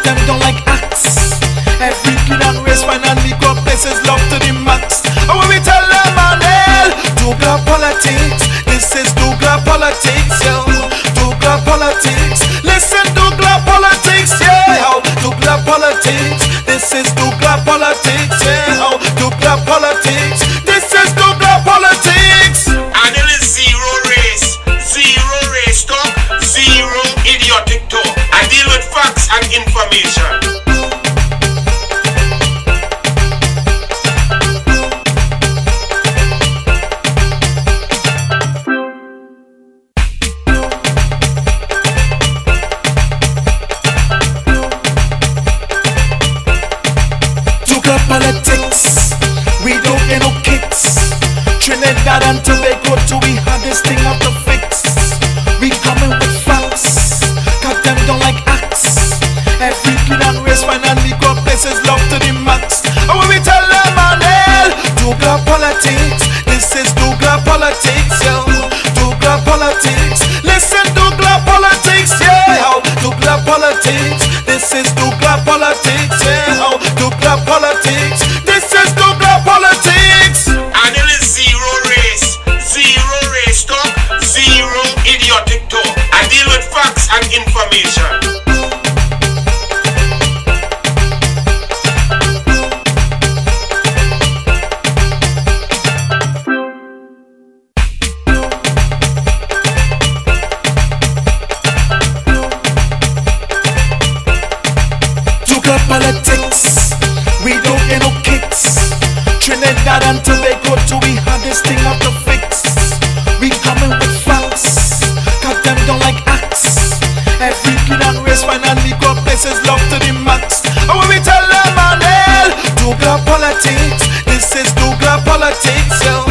them don't like acts. Every kid and race finally got places love to the max. And when we tell them Manel, Douglas politics, this is Douglas politics, yo. Douglas politics, listen Douglas politics, yeah. Douglas politics, this is Douglas politics, yeah. Douglas politics, this is Douglas politics. And it is zero race talk, zero idiotic talk. I deal with facts and information. Politics, we don't get no kicks. Trinidad and Tobago till we had this thing out to fix. We coming with facts, cause them don't like acts. Every kid and race finally got places love to the max. And when we tell them Manel, Douglas politics, this is Douglas politics, yo. Douglas politics, listen Douglas politics, yeah. Douglas politics, this is Douglas politics, yeah. Douglas politics, this is Douglas politics. And it is zero race talk, zero idiotic talk. I deal with facts and information. Douglas politics, we don't get no kicks. Trinidad and Tobago till we had this thing out to fix. We coming with facts, cause them don't like acts. Every kid and race finally got places love to the max. And when we tell them Manel, Douglas politics, this is Douglas politics, yo.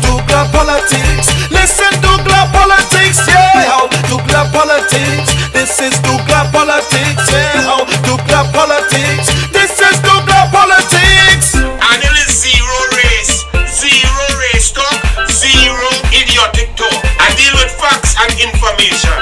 Douglas politics, listen Douglas politics, yeah. Douglas politics, this is Douglas politics, yeah. Douglas politics, this is Douglas politics. And it is zero race talk, zero idiotic talk. I deal with facts and information.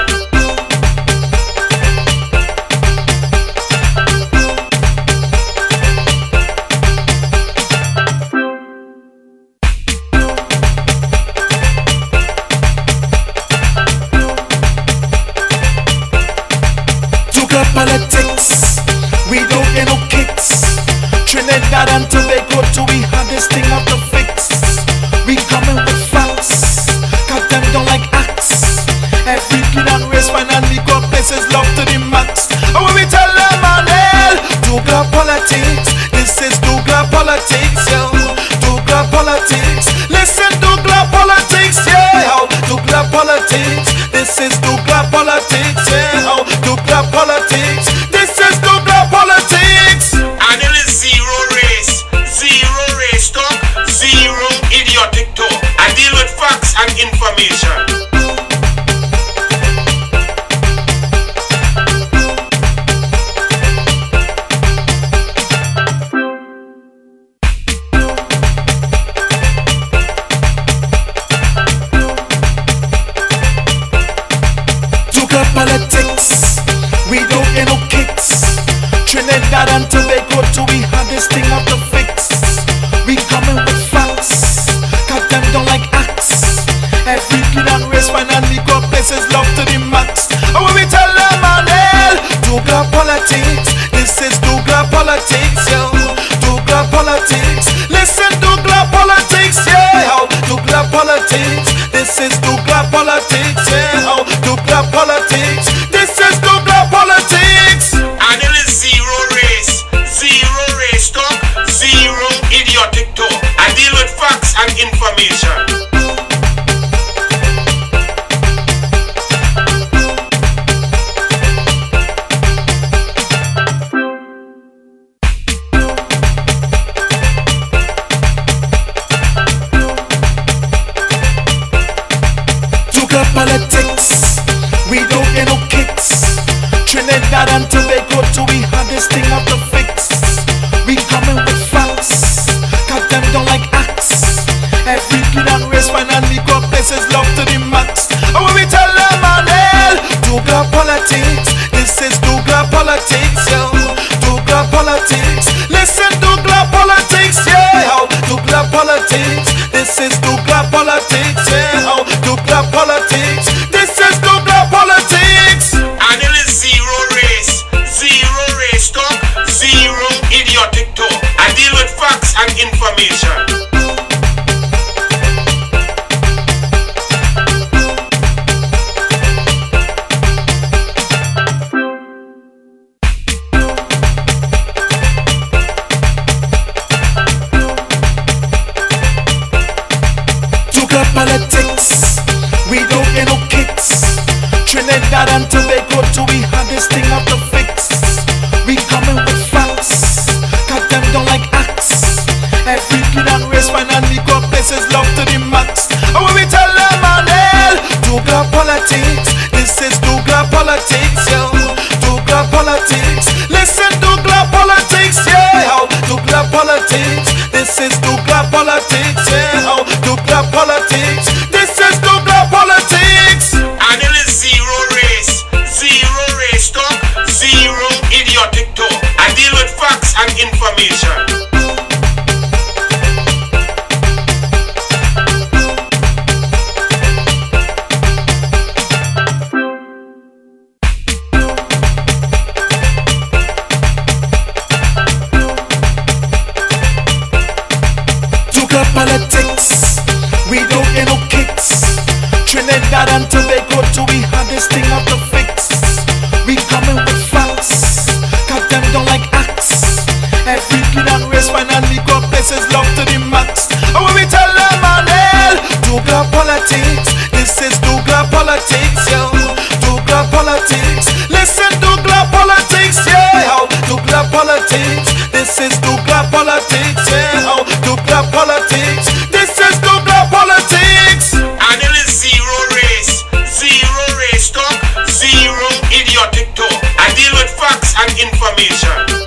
Douglas politics, we don't get no kicks. Trinidad and Tobago till we had this thing out to fix. We coming with facts, cause them don't like acts. Every kid and race finally got places love to the max. And when we tell them Manel, Douglas politics, this is Douglas politics, yo. Douglas politics, listen Douglas politics, yeah. Douglas politics, this is Douglas politics, yeah. Douglas politics, this is Douglas politics. And it is zero race talk, zero idiotic talk. I deal with facts and information. Douglas politics, we don't get no kicks. Trinidad and Tobago till we had this thing out to fix. We coming with facts, cause them don't like acts. Every kid and race finally got places love to the max. And when we tell them Manel, Douglas politics, this is Douglas politics, yo. Douglas politics, listen Douglas politics, yeah. Douglas politics, this is Douglas politics, yeah. Douglas politics, this is Douglas politics. And it is zero race talk, zero idiotic talk. I deal with facts and information. Douglas politics, we don't get no kicks. Trinidad and Tobago till we had this thing out to fix. We coming with facts, cause them don't like acts. Every kid and race finally got places love to the max. And when we tell them Manel, Douglas politics, this is Douglas politics, yo. politics, yeah. Oh, Douglas politics. This is Douglas politics. And it is zero race talk, zero idiotic talk. I deal with facts and information. Politics, we don't get no kicks. Trinidad and Tobago till we have this thing out to fix. We coming with facts, got them don't like acts. Every kid and race, man and Negro places love to the max. And when we tell them, man, Douglas politics, this is Douglas politics, yo. Douglas politics, listen, Douglas politics, yeah. Oh, Douglas politics, this is Douglas politics, yeah. Oh, Douglas politics, this is Douglas politics. And it is zero race talk, zero idiotic talk. I deal with facts and information. Politics, we don't get no kicks. Trinidad and Tobago till we have this thing out to fix. We coming with facts, got them don't like acts. Every kid and race, man and Negro places love to the max. And when we tell them, man, Douglas politics, this is Douglas politics, yo. Douglas politics, listen, Douglas politics, yeah. Oh, Douglas politics, this is Douglas politics, yeah. Oh, Douglas politics, this is Douglas politics. And it is zero race talk, zero idiotic talk. I deal with facts and information.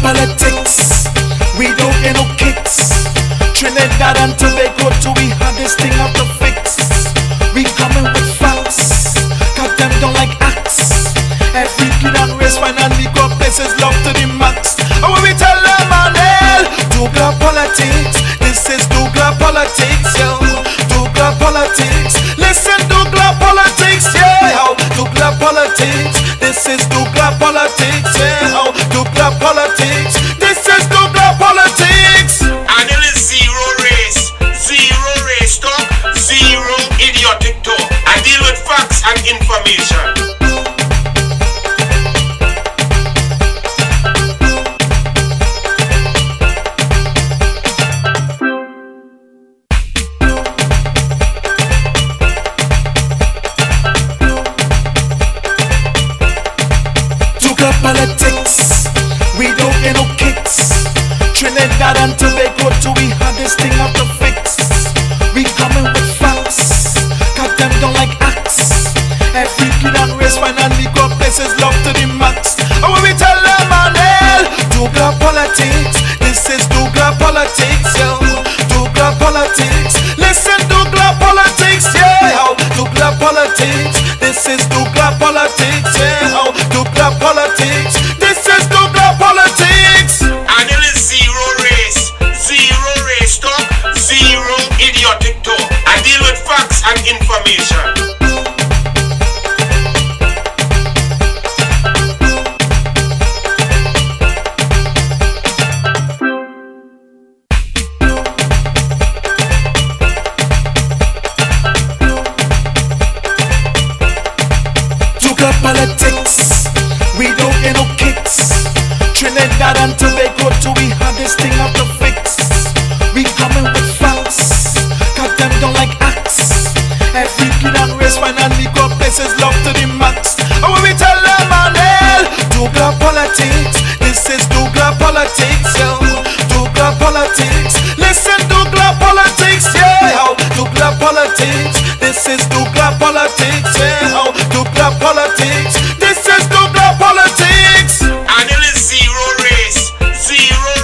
Politics, we don't get no kicks. Trinidad and Tobago till we have this thing out to fix. We coming with facts, got them don't like acts. Every kid and race, man and Negro places love to the max. And when we tell them, man, Douglas politics, this is Douglas politics, yo. Douglas politics, listen, Douglas politics, yeah. Oh, Douglas politics, this is Douglas politics, yeah. Oh, Douglas politics, this is Douglas politics. And it is zero race talk, zero idiotic talk. I deal with facts and information. Politics, we don't get no kicks. Trinidad and Tobago till we have this thing out to fix. We coming with facts, got them don't like acts. Every kid and race, man and Negro places love to the max. And when we tell them, man, Douglas politics, this is Douglas politics, yo. Douglas politics, listen, Douglas politics, yeah. Oh, Douglas politics, this is Douglas politics, yeah. Oh, Douglas politics, this is Douglas politics. And it is zero race talk, zero idiotic talk. I deal with facts and information. Politics, we don't get no kicks. Trinidad and Tobago till we have this thing out to fix. We coming with facts, got them don't like acts. Every kid and race, man and Negro places love to the max. And when we tell them, man, Douglas politics, this is Douglas politics, yo. Douglas politics, listen, Douglas politics, yeah. Oh, Douglas politics, this is Douglas politics, yeah. Oh, Douglas politics, this is Douglas politics. And it is zero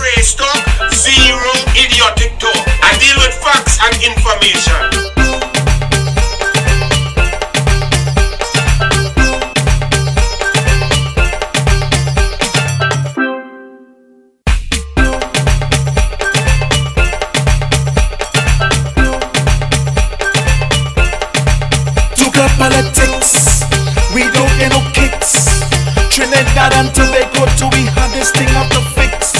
race talk, zero idiotic talk. I deal kicks. Trinidad and Tobago to we hardest thing of the fix.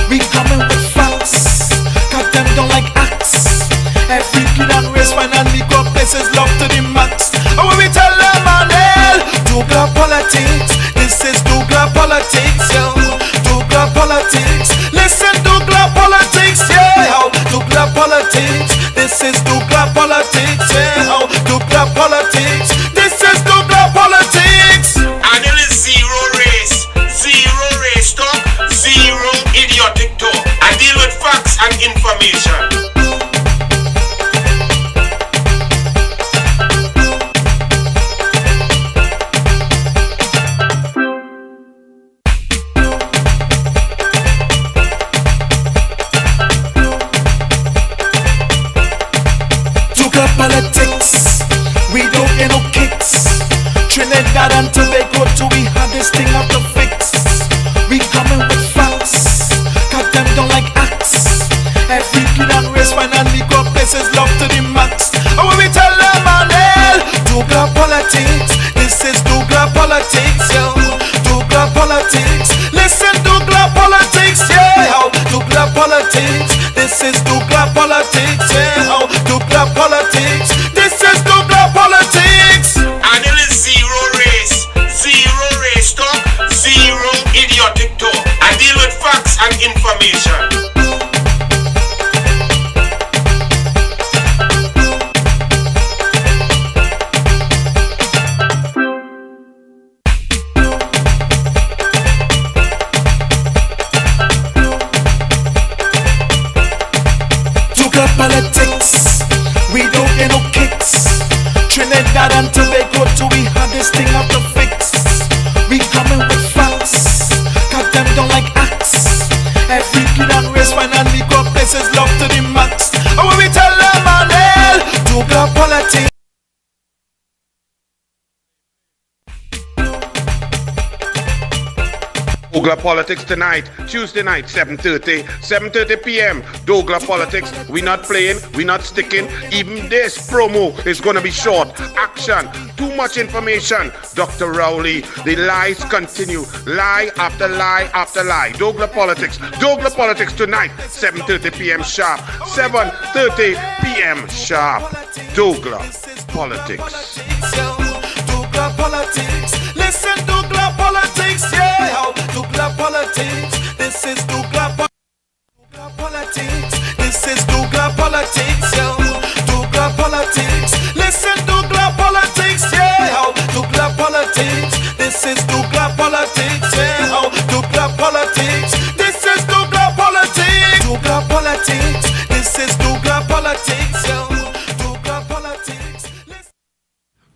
We coming with facts, got them don't like acts. Every kid and race finally got places love to the max. And when we tell them Manel, Douglas politics, this is Douglas politics, yo. Douglas politics, listen Douglas politics, yeah. Douglas politics, this is Douglas politics, yeah. Douglas politics, this is Douglas politics. And there is zero race talk, zero idiotic talk. I deal with facts and information. Politics, we don't get no kicks. Trinidad and Tobago to we hardest thing of the fix. We coming with facts, got them don't like acts. Every kid and race finally got places love to the max. And when we tell them Manel, Douglas politics, this is Douglas politics, yo. Douglas politics, listen Douglas politics, yeah. Douglas politics, this is Douglas politics, yeah. Douglas politics, this is Douglas politics. And there is zero race talk, zero idiotic talk. I deal with facts and information. Douglas politics, we don't get no kicks. Trinidad and Tobago to we hardest thing of the fix. We coming with facts, got them don't like acts. Every kid and race finally got places love to the max. And when we tell them Manel, Douglas politics. Douglas Politics tonight, Tuesday night, 7:30 p.m. Douglas Politics. We not playing, we not sticking. Even this promo is gonna be short. Action, too much information. Dr. Rowley, the lies continue. Lie after lie after lie. Douglas Politics tonight, 7:30 p.m. sharp. 7:30 p.m. sharp. Douglas Politics. Douglas politics, listen Douglas politics, yeah. Douglas politics, this is Douglas politics, this is Douglas politics, yo. Douglas politics, listen Douglas politics, yeah. Douglas politics, this is Douglas politics, yeah. Douglas politics, this is Douglas politics. Douglas politics, this is Douglas politics, yo. Douglas politics.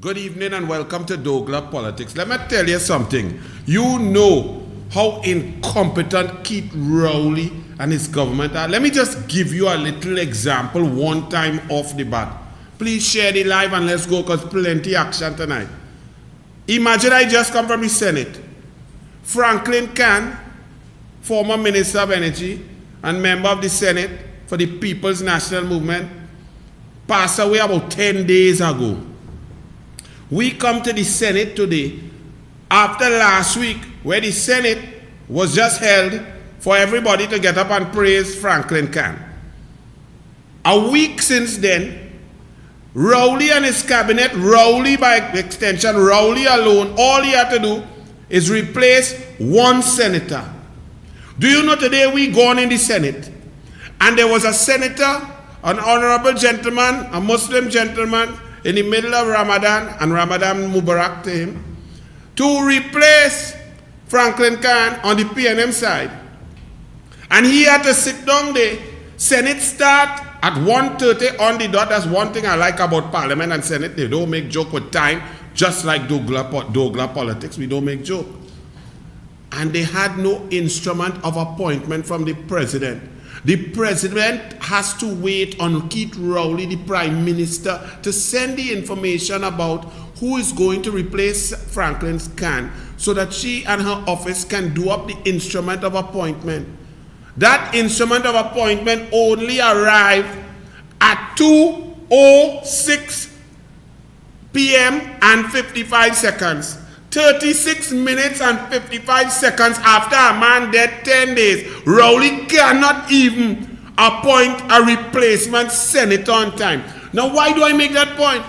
Good evening and welcome to Douglas Politics. Let me tell you something. You know how incompetent Keith Rowley and his government are. Let me just give you a little example one time off the bat. Please share the live and let's go because plenty action tonight. Imagine I just come from the Senate. Franklin Can, former Minister of Energy and member of the Senate for the People's National Movement, passed away about 10 days ago. We come to the Senate today after last week where the Senate was just held for everybody to get up and praise Franklin Can. A week since then, Rowley and his cabinet, Rowley by extension, Rowley alone, all he had to do is replace one senator. Do you know today we gone in the Senate and there was a senator, an honorable gentleman, a Muslim gentleman, in the middle of Ramadan, and Ramadan Mubarak to him, to replace Franklin Can on the PNM side. And he had to sit down there. Senate start at 1:30 on the dot. That's one thing I like about Parliament and Senate. They don't make joke with time, just like Douglas Politics. We don't make joke. And they had no instrument of appointment from the president. The president has to wait on Keith Rowley, the prime minister, to send the information about who is going to replace Franklin Can so that she and her office can do up the instrument of appointment. That instrument of appointment only arrived at 2:06 p.m. and 55 seconds. 36 minutes and 55 seconds after a man dead 10 days. Rowley cannot even appoint a replacement senator on time. Now, why do I make that point?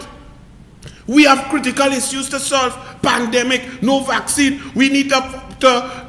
We have critical issues to solve. Pandemic, no vaccine. We need to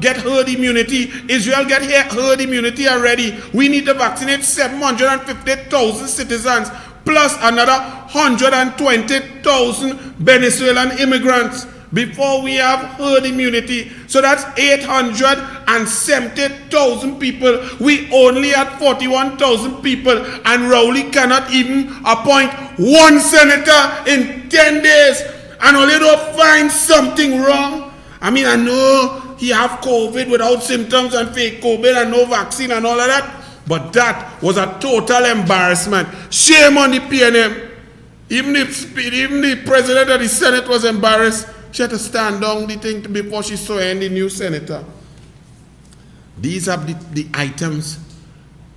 get herd immunity. Israel get herd immunity already. We need to vaccinate 750,000 citizens plus another 120,000 Venezuelan immigrants before we have herd immunity. So that's 870,000 people. We only had 41,000 people, and Rowley cannot even appoint one senator in 10 days. And only don't find something wrong. I mean, I know he have COVID without symptoms and fake COVID and no vaccine and all of that, but that was a total embarrassment. Shame on the PNM. Even the president of the Senate was embarrassed. She had to stand down the thing before she saw the new senator. These are the items.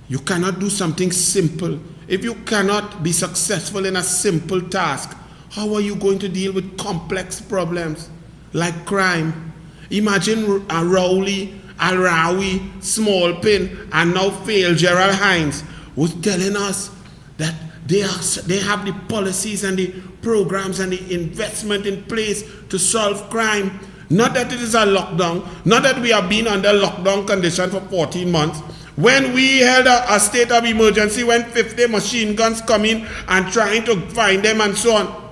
You cannot do something simple. If you cannot be successful in a simple task, how are you going to deal with complex problems like crime? Imagine Rowley, Al-Rawi, Smallpin, and now failed Gerald Hines was telling us that they have the policies and the programs and the investment in place to solve crime. Not that it is a lockdown, not that we have been under lockdown condition for 14 months. When we held a state of emergency, when 50 machine guns come in and trying to find them and so on.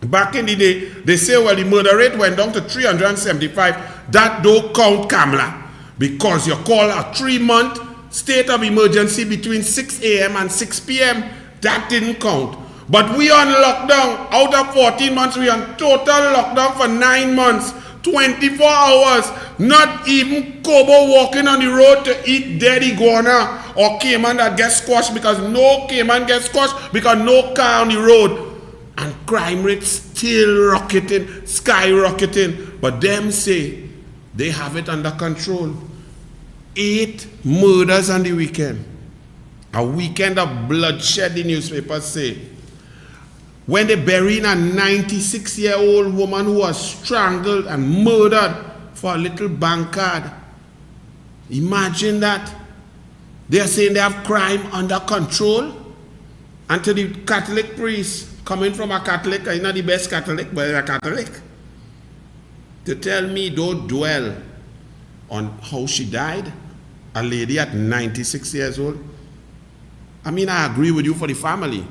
Back in the day, they say, well, the murder rate went down to 375. That don't count, Kamala, because you call a 3-month state of emergency between 6 a.m. and 6 p.m. That didn't count. But we on lockdown. Out of 14 months, we on total lockdown for 9 months, 24 hours. Not even Kobo walking on the road to eat dead iguana or caiman that gets squashed, because no caiman gets squashed because no car on the road. And crime rates still rocketing, skyrocketing. But them say they have it under control. 8 murders on the weekend. A weekend of bloodshed, the newspapers say. When they buried a 96-year-old woman who was strangled and murdered for a little bank card. Imagine that. They are saying they have crime under control. And to the Catholic priest, coming from a Catholic, I'm not the best Catholic, but a Catholic, to tell me don't dwell on how she died, a lady at 96 years old. I mean, I agree with you for the family.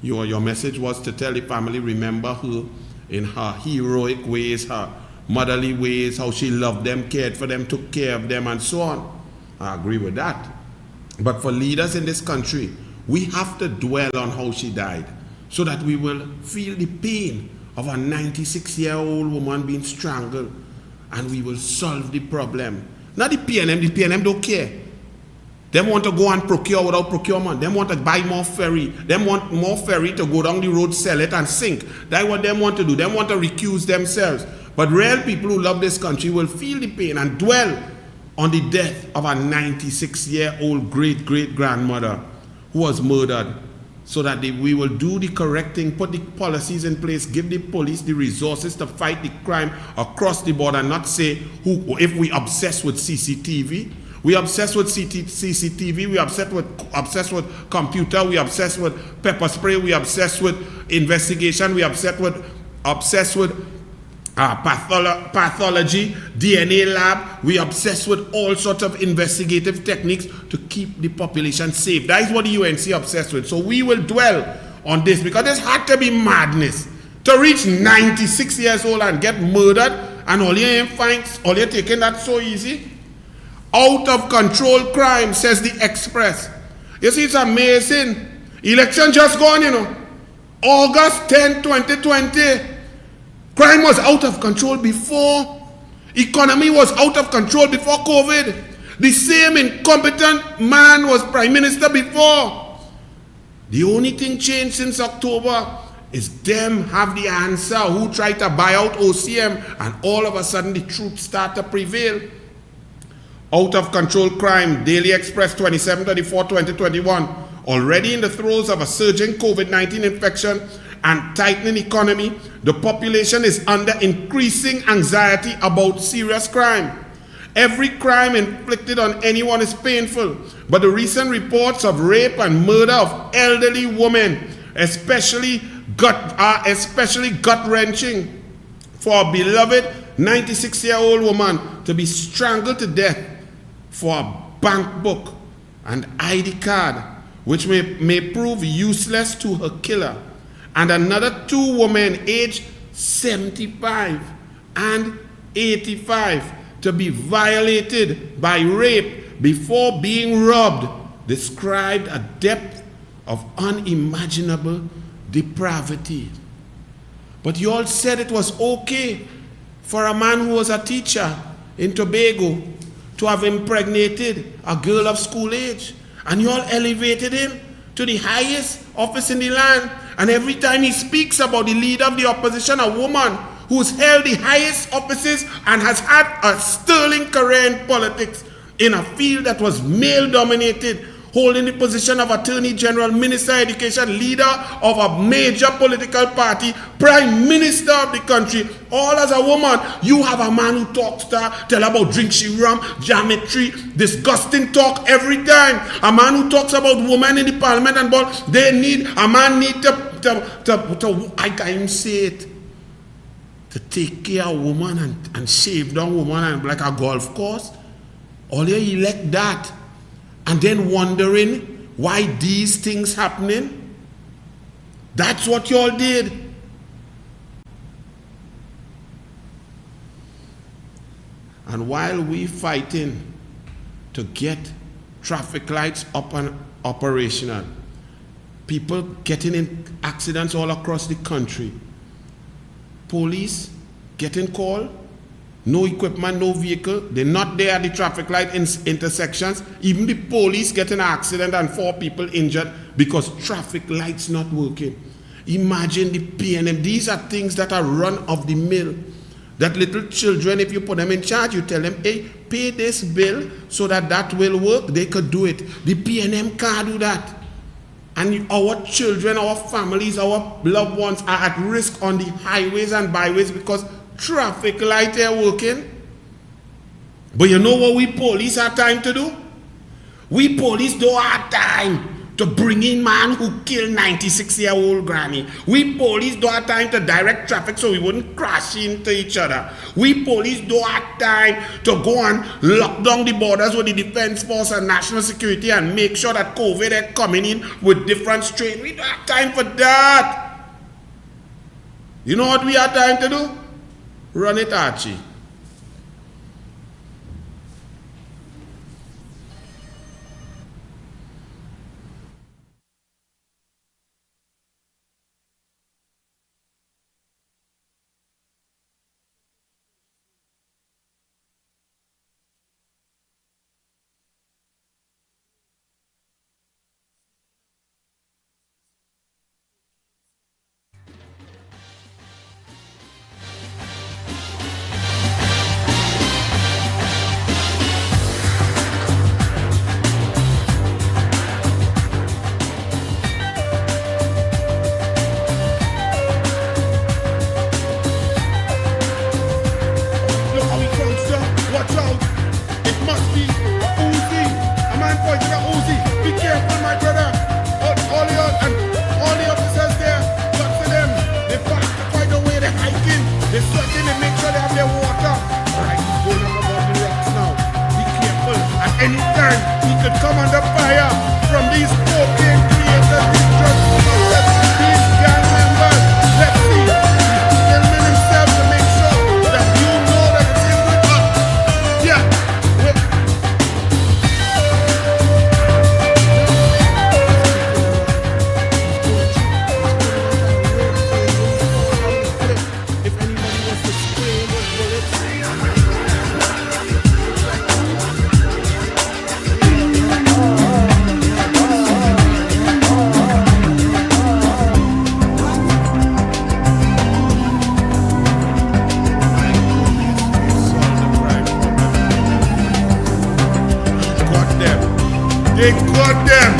Your message was to tell the family, remember her in her heroic ways, her motherly ways, how she loved them, cared for them, took care of them, and so on. I agree with that. But for leaders in this country, we have to dwell on how she died so that we will feel the pain of a 96-year-old woman being strangled, and we will solve the problem. Not the PNM don't care. They want to go and procure without procurement. They want to buy more ferry. They want more ferry to go down the road, sell it, and sink. That's what they want to do. They want to recuse themselves. But real people who love this country will feel the pain and dwell on the death of a 96-year-old great-great-grandmother who was murdered, so that we will do the correct thing, put the policies in place, give the police the resources to fight the crime across the board, and not say, if we obsess with CCTV, we obsessed with CCTV, we obsessed with computer, we obsessed with pepper spray, we obsessed with investigation, we obsessed with pathology, DNA lab, we obsessed with all sorts of investigative techniques to keep the population safe. That is what the UNC obsessed with. So we will dwell on this, because this had to be madness to reach 96 years old and get murdered, and all you taking that so easy. Out of control crime, says the Express. You see, it's amazing. Election just gone, August 10, 2020. Crime was out of control before. Economy was out of control before COVID. The same incompetent man was prime minister before. The only thing changed since October is them have the answer who tried to buy out OCM, and all of a sudden the truth start to prevail. Out of control crime, Daily Express 27/34/2021. Already in the throes of a surging COVID-19 infection, and tightening economy, the population is under increasing anxiety about serious crime. Every crime inflicted on anyone is painful, but the recent reports of rape and murder of elderly women are especially gut-wrenching. For a beloved 96-year-old woman to be strangled to death for a bank book and ID card, which may prove useless to her killer, and another 2 women aged 75 and 85 to be violated by rape before being robbed, described a depth of unimaginable depravity. But you all said it was okay for a man who was a teacher in Tobago to have impregnated a girl of school age. And you all elevated him to the highest office in the land. And every time he speaks about the leader of the opposition, a woman who's held the highest offices and has had a sterling career in politics in a field that was male-dominated, holding the position of Attorney General, Minister of Education, leader of a major political party, Prime Minister of the country, all as a woman. You have a man who talks to her, tell her about drink she rum, geometry, disgusting talk every time. A man who talks about women in the parliament and about a man need to I can't even say it, to take care of a woman and shave down woman and like a golf course. All you elect that. And then wondering why these things happening. That's what y'all did. And while we fighting to get traffic lights up and operational, people getting in accidents all across the country, police getting called, no equipment, no vehicle, they're not there at the traffic light intersections, even the police getting an accident and 4 people injured because traffic lights not working. Imagine the PNM. These are things that are run of the mill. That little children, if you put them in charge, you tell them, hey, pay this bill so that will work, they could do it. The PNM can't do that. And our children, our families, our loved ones are at risk on the highways and byways because traffic light are working. But you know what we police have time to do? We police don't have time to bring in man who killed 96-year-old granny. We police don't have time to direct traffic so we wouldn't crash into each other. We police don't have time to go and lock down the borders with the Defense Force and National Security and make sure that COVID are coming in with different strains. We don't have time for that. You know what we have time to do? Run it, Archie. They got them.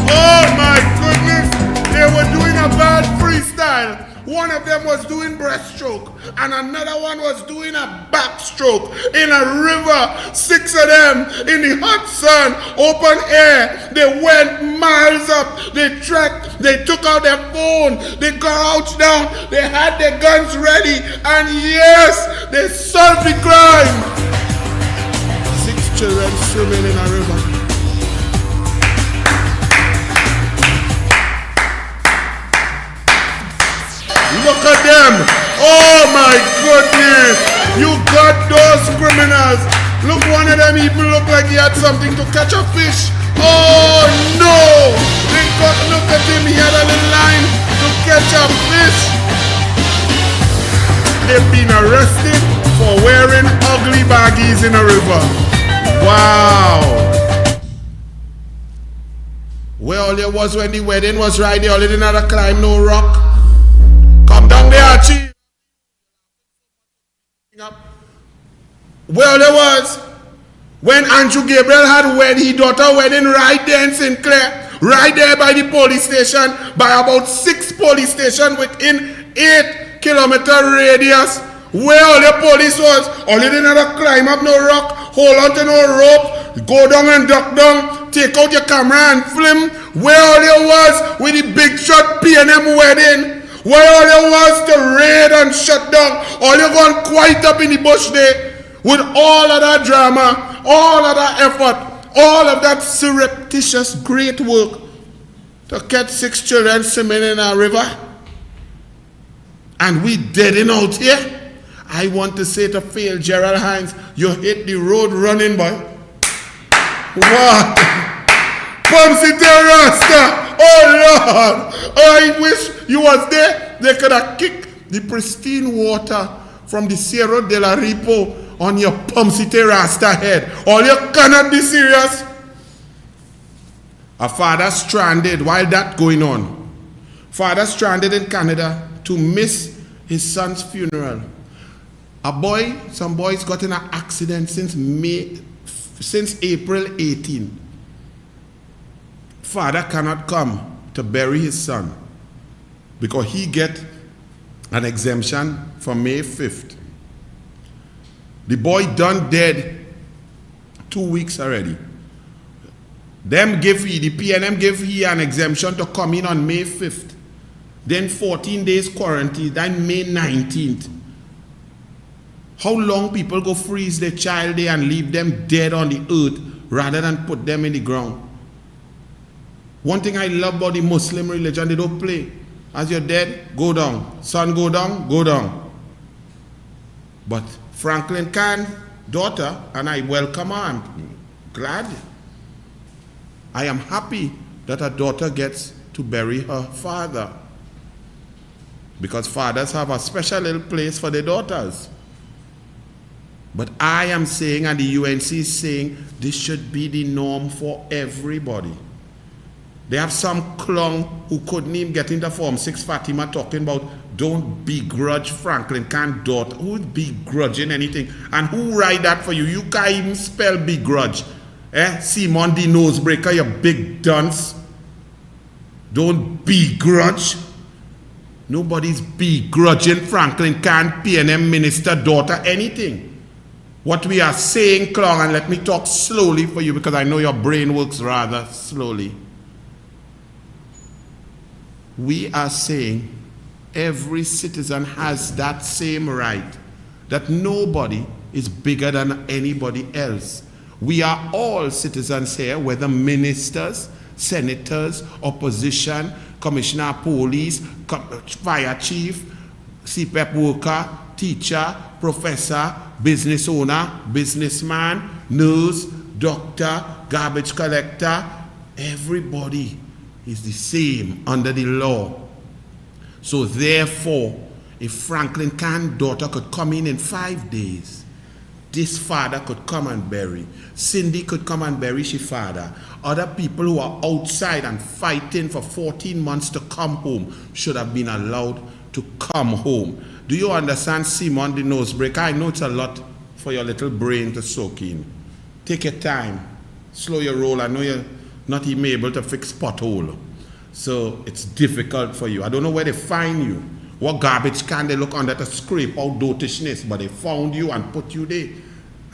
Oh my goodness. They were doing a bad free. freestyle. One of them was doing breaststroke and another one was doing a backstroke in a river. 6 of them in the hot sun, open air. They went miles up. They trekked. They took out their phone. They crouched down. They had their guns ready. And yes, they solved the crime. 6 children swimming in a river. Look at them. Oh my goodness. You got those criminals. Look, one of them even looked like he had something to catch a fish. Oh no. Look at him. He had a little line to catch a fish. They've been arrested for wearing ugly baggies in a river. Wow. Where all there was when the wedding was right, they all didn't have to climb no rock. Come down there, chief. Well, there was when Andrew Gabriel had his daughter wedding right there in Sinclair, right there by the police station, by about 6 police stations within 8-kilometer radius. Where all the police was, all they didn't have to climb up no rock, hold on to no rope, go down and duck down, take out your camera and film. Where all there was with the big shot P&M wedding. Where all there was to raid and shut down, all you gone quiet up in the bush there with all of that drama, all of that effort, all of that surreptitious great work to catch 6 children swimming in a river. And we deading out here. I want to say to Phil Gerald Hines, you hit the road running, boy. What? Pumpsy Rasta. Oh Lord, I wish you was there. They could have kicked the pristine water from the Cerro de la Ripo on your Pumpsy Rasta head. All you cannot be serious. A father stranded while that going on. Father stranded in Canada to miss his son's funeral. Some boys got in an accident since April 18. Father cannot come to bury his son because he get an exemption for May 5th. The boy done dead 2 weeks already. The P&M give he an exemption to come in on May 5th. Then 14 days quarantine, then May 19th. How long people go freeze their child there and leave them dead on the earth rather than put them in the ground? One thing I love about the Muslim religion, they don't play. As you're dead, go down. Son, go down, go down. But Franklin Khan's daughter, and I welcome her, I'm glad. I am happy that her daughter gets to bury her father. Because fathers have a special little place for their daughters. But I am saying, and the UNC is saying, this should be the norm for everybody. They have some clown who couldn't even get into Form 6 Fatima talking about don't begrudge Franklin Khan's daughter. Who would begrudging anything? And who write that for you? You can't even spell begrudge. Simon the Nosebreaker, you big dunce. Don't begrudge. Nobody's begrudging Franklin Khan, P&M minister, daughter, anything. What we are saying, clown, and let me talk slowly for you because I know your brain works rather slowly. We are saying every citizen has that same right, that nobody is bigger than anybody else. We are all citizens here, whether ministers, senators, opposition, commissioner of police, fire chief, CPEP worker, teacher, professor, business owner, businessman, nurse, doctor, garbage collector. Everybody is the same under the law. So therefore, if Franklin Khan's daughter could come in 5 days, this father could come and bury. Cindy could come and bury she father. Other people who are outside and fighting for 14 months to come home should have been allowed to come home. Do you understand, Simon the Nosebreaker? I know it's a lot for your little brain to soak in. Take your time. Slow your roll. I know you're not even able to fix pothole. So it's difficult for you. I don't know where they find you. What garbage can they look under to scrape out dotishness? But they found you and put you there.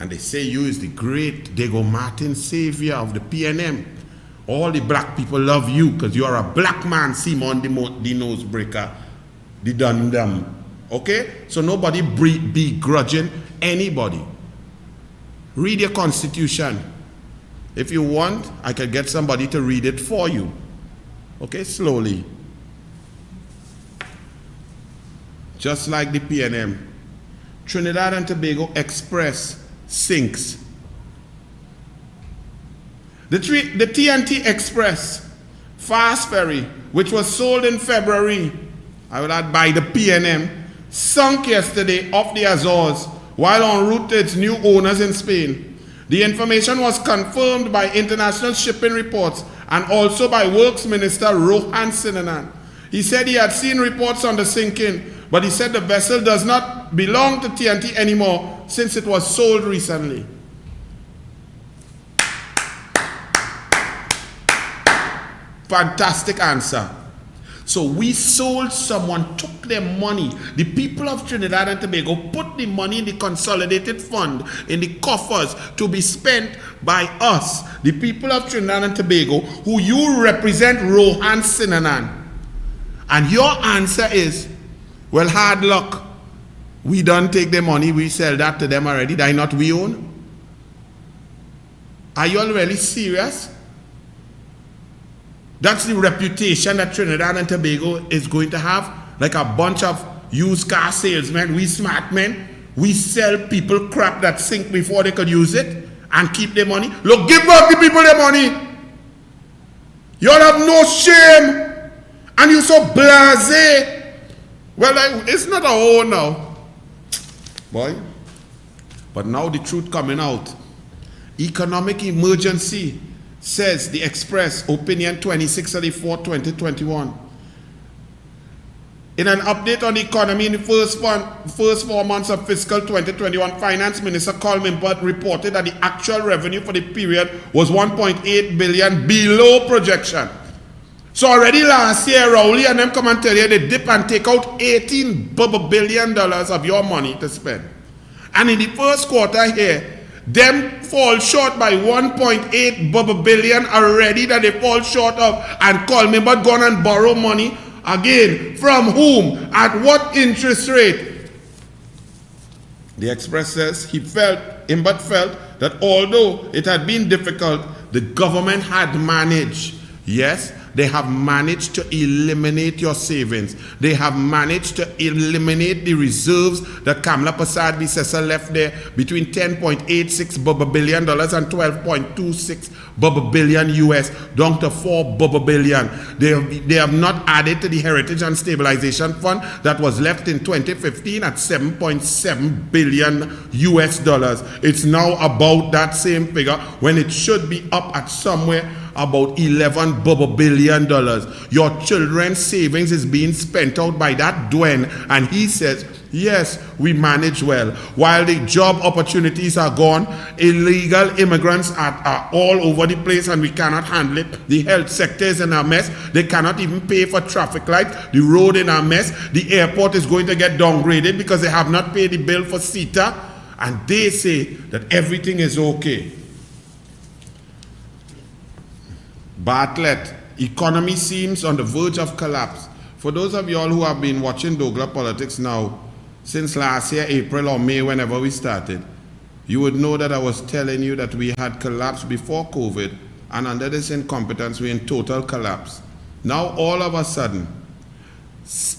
And they say you is the great Diego Martin savior of the PNM. All the black people love you because you are a black man, Simon the nosebreaker, the dum-dum. Okay? So nobody begrudging anybody. Read your constitution. If you want, I can get somebody to read it for you. Okay, slowly. Just like the PNM. Trinidad and Tobago Express sinks. The TNT Express fast ferry, which was sold in February, I will add by the PNM, sunk yesterday off the Azores while en route to its new owners in Spain. The information was confirmed by international shipping reports and also by Works Minister Rohan Sinanan. He said he had seen reports on the sinking, but he said the vessel does not belong to TNT anymore since it was sold recently. Fantastic answer. So we sold someone, took their money. The people of Trinidad and Tobago put the money in the consolidated fund, in the coffers, to be spent by us, the people of Trinidad and Tobago, who you represent, Rohan Sinanan. And your answer is, well, hard luck. We don't take the money, we sell that to them already. That not we own? Are you all really serious? That's the reputation that Trinidad and Tobago is going to have. Like a bunch of used car salesmen. We smart men. We sell people crap that sink before they could use it and keep their money. Look, give back the people their money. You all have no shame. And you're so blasé. Well, it's not a whole now. Boy. But now the truth coming out. Economic emergency, says the Express, opinion 26/34/2021. In an update on the economy in the first 4 months of fiscal 2021, Finance Minister Colman Budd reported that the actual revenue for the period was 1.8 billion below projection. So already last year, Rowley and them come and tell you they dip and take out $18 billion of your money to spend. And in the first quarter here, them fall short by 1.8 billion already that they fall short of, and Colman Budd gone and borrow money again. From whom? At what interest rate? The Express says Budd felt that although it had been difficult, the government had managed. Yes, they have managed to eliminate your savings. They have managed to eliminate the reserves that Kamla Persad-Bissessar left there between $10.86 billion and $12.26 billion US, down to $4 billion. They have not added to the Heritage and Stabilization Fund that was left in 2015 at $7.7 billion US dollars. It's now about that same figure when it should be up at somewhere about $11 billion. Your children's savings is being spent out by that Dwen, and he says, yes, we manage well. While the job opportunities are gone, illegal immigrants are all over the place and we cannot handle it. The health sector is in a mess. They cannot even pay for traffic lights. The road in a mess. The airport is going to get downgraded because they have not paid the bill for CETA. And they say that everything is okay. Bartlett, economy seems on the verge of collapse. For those of y'all who have been watching Douglas Politics now, since last year, April or May, whenever we started, you would know that I was telling you that we had collapsed before COVID, and under this incompetence, we're in total collapse. Now, all of a sudden,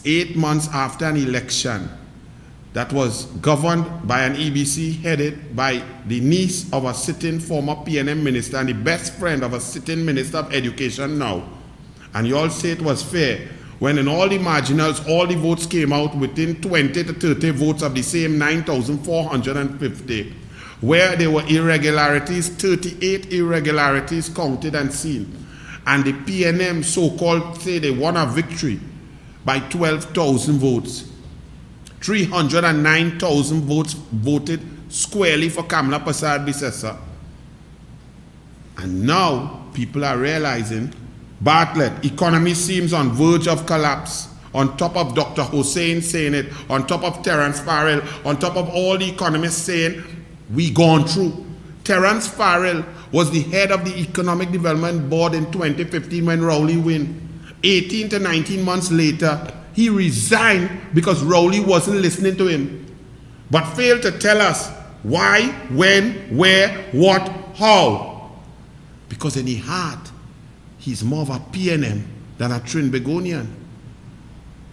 8 months after an election that was governed by an EBC headed by the niece of a sitting former PNM minister and the best friend of a sitting minister of education now. And you all say it was fair when in all the marginals, all the votes came out within 20 to 30 votes of the same 9,450. Where there were irregularities, 38 irregularities counted and seen. And the PNM so-called say they won a victory by 12,000 votes. 309,000 votes voted squarely for Kamla Persad-Bissessar. And now people are realizing Bartlett, economy seems on verge of collapse. On top of Dr. Hussein saying it, on top of Terence Farrell, on top of all the economists saying, we gone through. Terence Farrell was the head of the Economic Development Board in 2015 when Rowley win. 18 to 19 months later, he resigned because Rowley wasn't listening to him, but failed to tell us why, when, where, what, how. Because in his heart, he's more of a PNM than a Trinbagonian.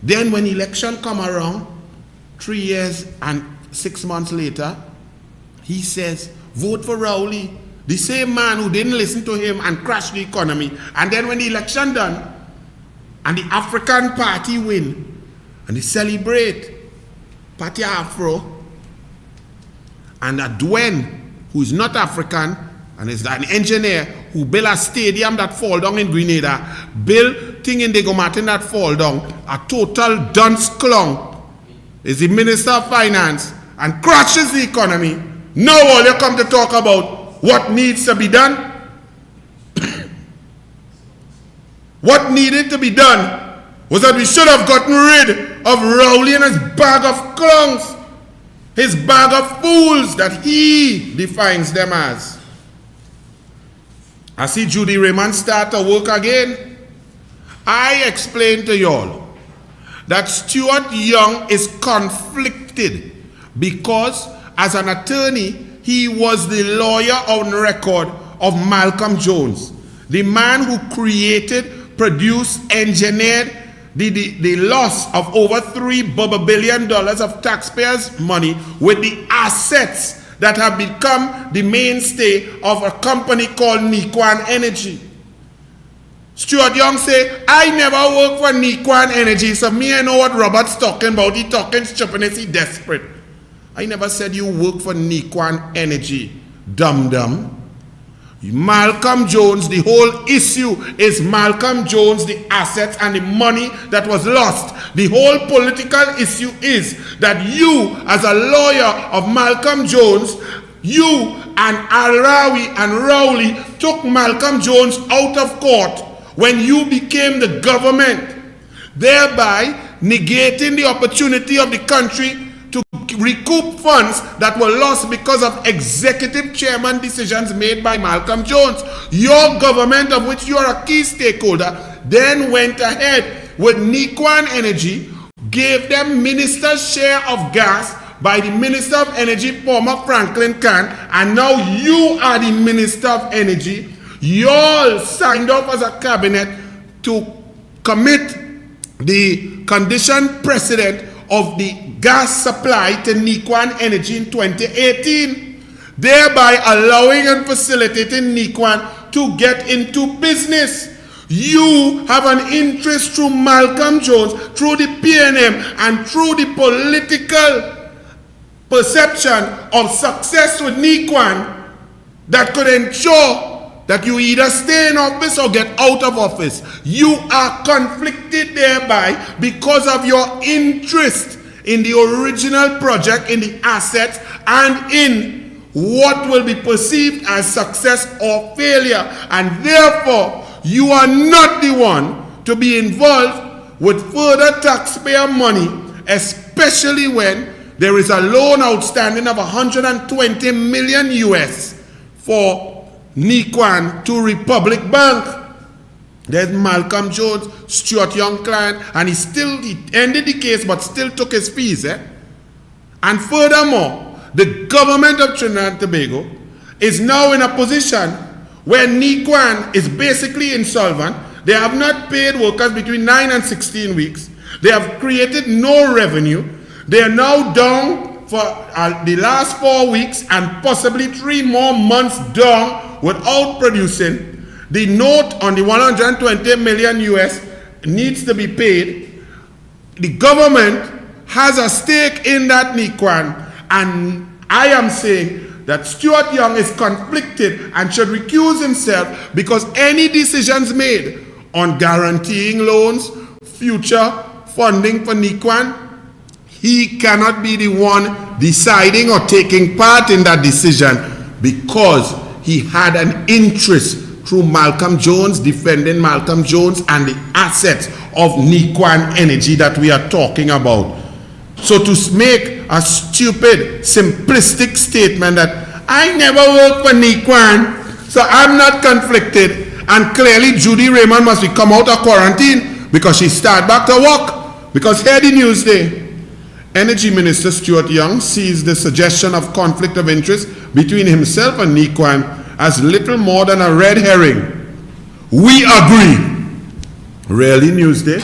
Then when election come around, 3 years and 6 months later, he says, vote for Rowley, the same man who didn't listen to him and crashed the economy. And then when the election done, and the African Party win, and they celebrate, Party Afro, and a Dwayne, who is not African, and is an engineer who built a stadium that fall down in Grenada, built thing in Diego Martin that fall down, a total dunce clown, is the Minister of Finance, and crashes the economy. Now all you come to talk about what needs to be done. What needed to be done was that we should have gotten rid of Rowley and his bag of clowns, his bag of fools that he defines them as. I see Judy Raymond start to work again. I explained to y'all that Stuart Young is conflicted because as an attorney, he was the lawyer on record of Malcolm Jones, the man who created, produced, engineered the loss of over $3 billion of taxpayers' money with the assets that have become the mainstay of a company called Nikwan Energy. Stuart Young say, I never worked for Nikwan Energy, so me I know what Robert's talking about. He talking stupidness, he desperate. I never said you work for Nikwan Energy, dum-dum. Malcolm Jones, the whole issue is Malcolm Jones, the assets and the money that was lost. The whole political issue is that you, as a lawyer of Malcolm Jones, you and Al-Rawi and Rowley took Malcolm Jones out of court when you became the government, thereby negating the opportunity of the country to recoup funds that were lost because of executive chairman decisions made by Malcolm Jones. Your government, of which you are a key stakeholder, then went ahead with Nikwan Energy, gave them minister's share of gas by the Minister of Energy, former Franklin Khan, and now you are the Minister of Energy. You all signed up as a cabinet to commit the condition precedent of the gas supply to Nikwan Energy in 2018, thereby allowing and facilitating Nikwan to get into business. You have an interest through Malcolm Jones, through the PNM, and through the political perception of success with Nikwan that could ensure that you either stay in office or get out of office. You are conflicted thereby because of your interest in the original project, in the assets, and in what will be perceived as success or failure. And therefore, you are not the one to be involved with further taxpayer money, especially when there is a loan outstanding of 120 million US for Nikwan to Republic Bank. There's Malcolm Jones, Stuart Young client, and he ended the case but still took his fees. And furthermore, the government of Trinidad and Tobago is now in a position where Nikwan is basically insolvent. They have not paid workers between 9 and 16 weeks. They have created no revenue. They are now down for the last 4 weeks and possibly 3 more months down without producing. The note on the 120 million US needs to be paid. The government has a stake in that Nikwan, and I am saying that Stuart Young is conflicted and should recuse himself because any decisions made on guaranteeing loans, future funding for Nikwan, he cannot be the one deciding or taking part in that decision because he had an interest through Malcolm Jones, defending Malcolm Jones and the assets of Nikwan Energy that we are talking about. So to make a stupid, simplistic statement that I never worked for Nikwan, so I'm not conflicted, and clearly Judy Raymond must be come out of quarantine because she started back to work. Because here the news day, Energy Minister Stuart Young sees the suggestion of conflict of interest between himself and Nikwan as little more than a red herring. We agree. Really, Newsday?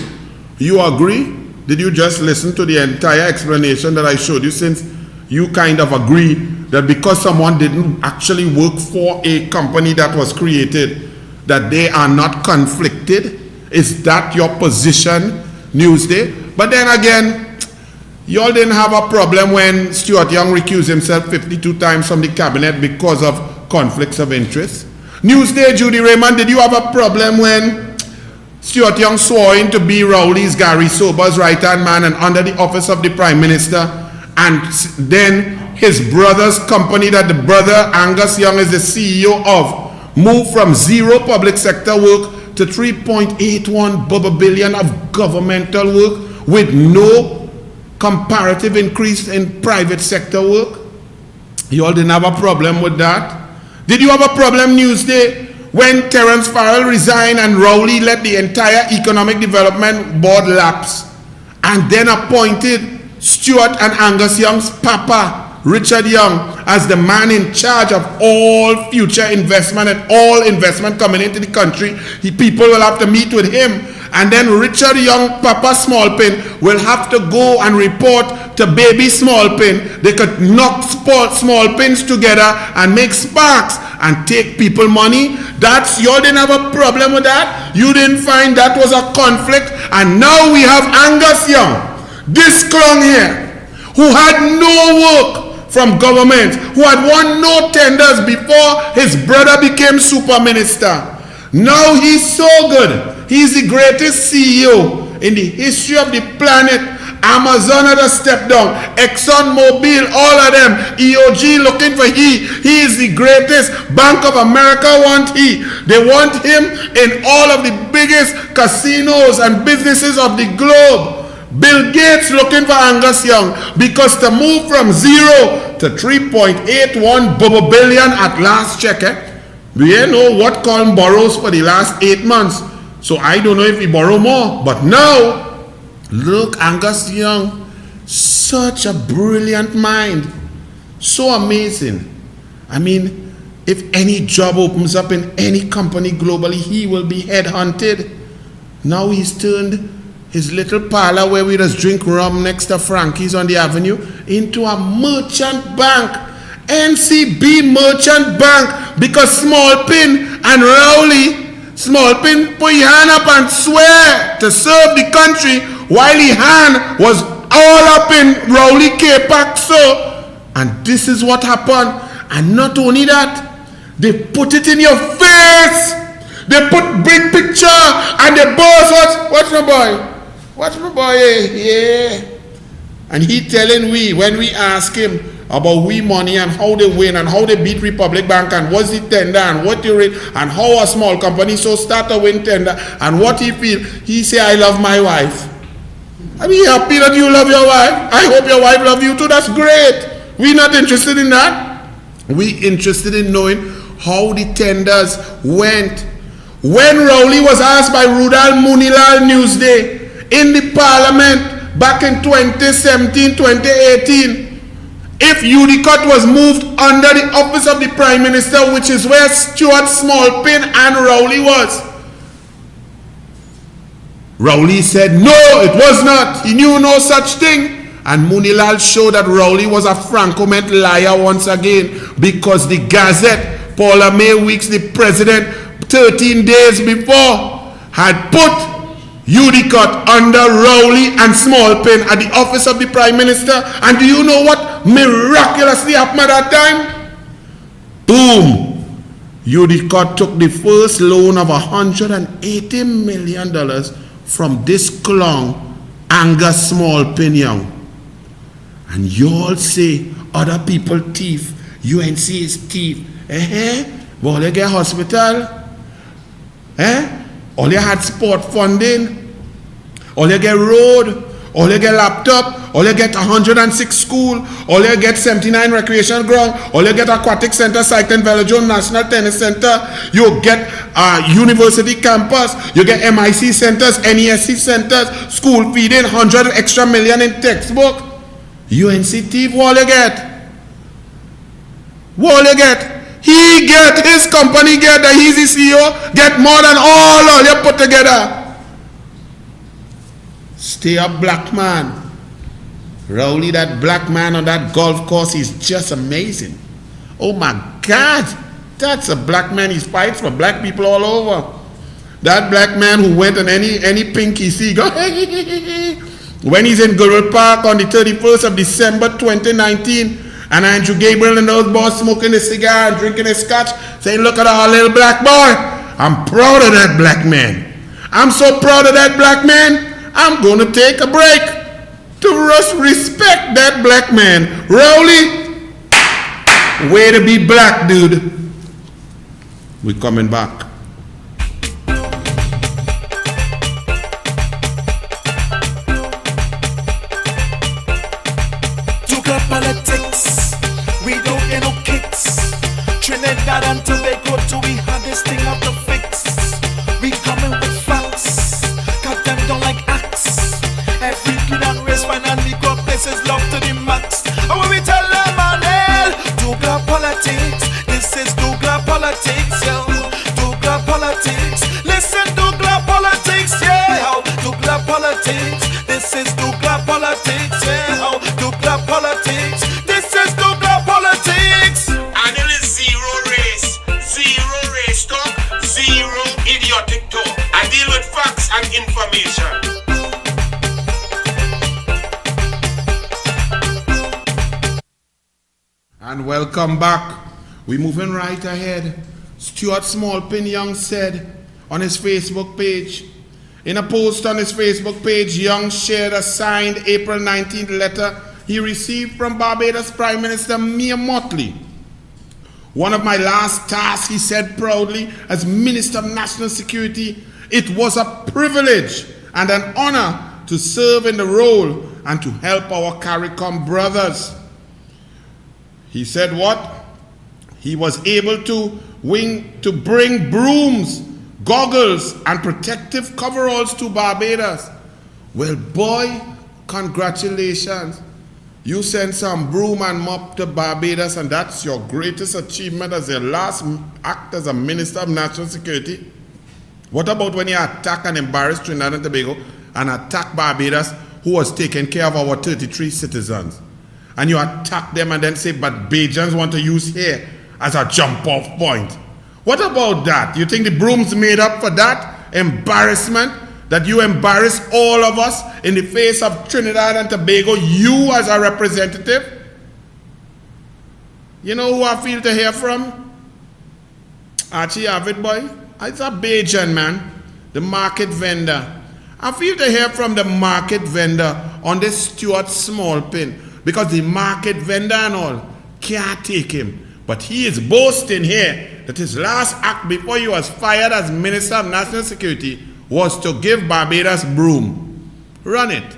You agree? Did you just listen to the entire explanation that I showed you, since you kind of agree that because someone didn't actually work for a company that was created, that they are not conflicted? Is that your position, Newsday? But then again, y'all didn't have a problem when Stuart Young recused himself 52 times from the cabinet because of conflicts of interest. Newsday, Judy Raymond, did you have a problem when Stuart Young swore in to be Rowley's Gary Sober's right-hand man and under the office of the Prime Minister, and then his brother's company that the brother, Angus Young, is the CEO of, moved from zero public sector work to 3.81 billion of governmental work with no comparative increase in private sector work? You all didn't have a problem with that? Did you have a problem, Newsday, when Terence Farrell resigned and Rowley let the entire Economic Development Board lapse and then appointed Stuart and Angus Young's papa, Richard Young, as the man in charge of all future investment and all investment coming into the country? People will have to meet with him. And then Richard Young, Papa Smallpin, will have to go and report to baby Smallpin. They could knock small pins together and make sparks and take people money. That's, you all didn't have a problem with that? You didn't find that was a conflict? And now we have Angus Young, this clown here, who had no work from government, who had won no tenders before his brother became super minister. Now he's so good. He's the greatest CEO in the history of the planet. Amazon had a step down. Exxon Mobil, all of them. EOG looking for he. He is the greatest. Bank of America want he. They want him in all of the biggest casinos and businesses of the globe. Bill Gates looking for Angus Young, because to move from 0 to 3.81 billion at last check, we ain't know what Colin borrows for the last 8 months. So I don't know if he borrow more. But now, look, Angus Young, such a brilliant mind. So amazing. I mean, if any job opens up in any company globally, he will be headhunted. Now he's turned his little parlor where we just drink rum next to Frankie's on the avenue into a merchant bank. NCB Merchant Bank, because Smallpin and Rowley, Smallpin put his hand up and swear to serve the country while his hand was all up in Rowley K-Pac. So, and this is what happened. And not only that, they put it in your face. They put big picture and the boss, what's my boy? What's my boy? Yeah. And he telling we, when we ask him about we money and how they win and how they beat Republic Bank and what's the tender and what you rate and how a small company so start to win tender and what he feel, he say, I love my wife. I mean, happy that you love your wife. I hope your wife love you too. That's great. We not interested in that. We interested in knowing how the tenders went. When Rowley was asked by Rudal Munilal Newsday in the parliament back in 2017, 2018, if UDCOT was moved under the office of the Prime Minister, which is where Stuart Smallpin and Rowley was, Rowley said, no, it was not. He knew no such thing. And Munilal showed that Rowley was a Franco-Met liar once again, because the Gazette, Paula May Weeks, the president, 13 days before, had put UDCOT under Rowley and Smallpin at the office of the Prime Minister. And do you know what miraculously happened at that time? Boom! UDCOT took the first loan of $180 million from this clown, Angus Smallpin Young. And you all say other people thief, UNC is thief. Well, they get hospital. All you had sport funding, all you get road, all you get laptop, all you get 106 school, all you get 79 recreation ground, all you get aquatic center, cycling velodrome, national tennis center, you get university campus, you get MIC centers, NESC centers, school feeding, 100 extra million in textbook. UNCT, what you get? What you get? He get, his company get, the Easy CEO, get more than all you put together. Stay up, black man. Rowley, that black man on that golf course is just amazing. Oh my God, that's a black man. He fights for black people all over. That black man who went on any pinky see, go when he's in Gurul Park on the 31st of December 2019, and Andrew Gabriel and those boys smoking a cigar and drinking a scotch, saying, look at our little black boy. I'm proud of that black man. I'm so proud of that black man. I'm going to take a break to respect that black man. Rowley, way to be black, dude. We're coming back. Douglas politics, we don't get no kicks. Trinidad and Tobago do we have this thing out the fix. We coming with facts, cut them down like axe. Every kid and race find and Negro places love to the max. And when we tell them Manel, Douglas politics, this is Douglas politics, yo. Douglas politics, listen Douglas politics, yeah. Douglas politics, this is Douglas politics, yeah. Douglas politics, this is Douglas politics. And it is zero race talk, zero idiotic talk. I deal with facts and information. And welcome back. We're moving right ahead. Stuart Smallpin Young said on his Facebook page, in a post on his Facebook page, Young shared a signed April 19th letter he received from Barbados Prime Minister Mia Mottley. One of my last tasks, he said proudly, as Minister of National Security, it was a privilege and an honor to serve in the role and to help our CARICOM brothers. He said what? He was able to bring brooms, goggles, and protective coveralls to Barbados. Well, boy, congratulations. You sent some broom and mop to Barbados, and that's your greatest achievement as your last act as a Minister of National Security. What about when you attack and embarrass Trinidad and Tobago and attack Barbados, who was taking care of our 33 citizens? And you attack them and then say, but Bajans want to use here as a jump-off point. What about that? You think the broom's made up for that embarrassment? That you embarrass all of us in the face of Trinidad and Tobago, you as a representative? You know who I feel to hear from? Archie Avid boy. It's a Bajan man, the market vendor. I feel to hear from the market vendor on this Stuart Smallpin, because the market vendor and all can't take him. But he is boasting here that his last act before he was fired as Minister of National Security was to give Barbados broom. Run it.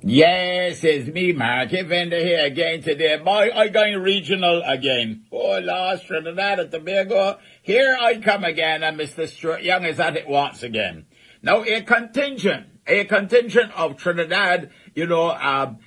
Yes, it's me, market vendor here again today. Boy, I going regional again. Oh, last Trinidad and Tobago. Here I come again, and Mr. Stuart Young is at it once again. Now, a contingent of Trinidad,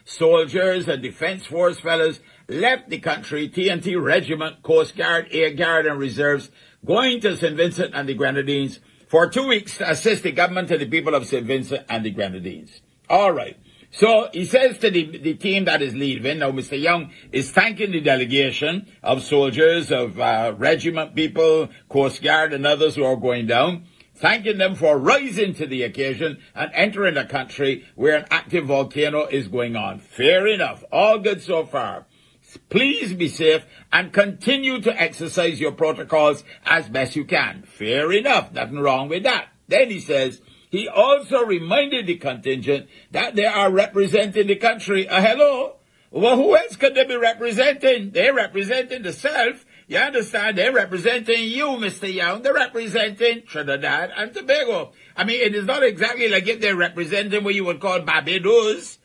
soldiers and Defense Force fellas left the country, TNT Regiment, Coast Guard, Air Guard, and Reserves, going to St. Vincent and the Grenadines for 2 weeks to assist the government and the people of St. Vincent and the Grenadines. All right. So he says to the team that is leaving, now Mr. Young is thanking the delegation of soldiers, of regiment people, Coast Guard and others who are going down, thanking them for rising to the occasion and entering a country where an active volcano is going on. Fair enough. All good so far. Please be safe and continue to exercise your protocols as best you can. Fair enough. Nothing wrong with that. Then he says, he also reminded the contingent that they are representing the country. Hello? Well, who else could they be representing? They're representing themselves. You understand? They're representing you, Mr. Young. They're representing Trinidad and Tobago. I mean, it is not exactly like if they're representing what you would call Barbados,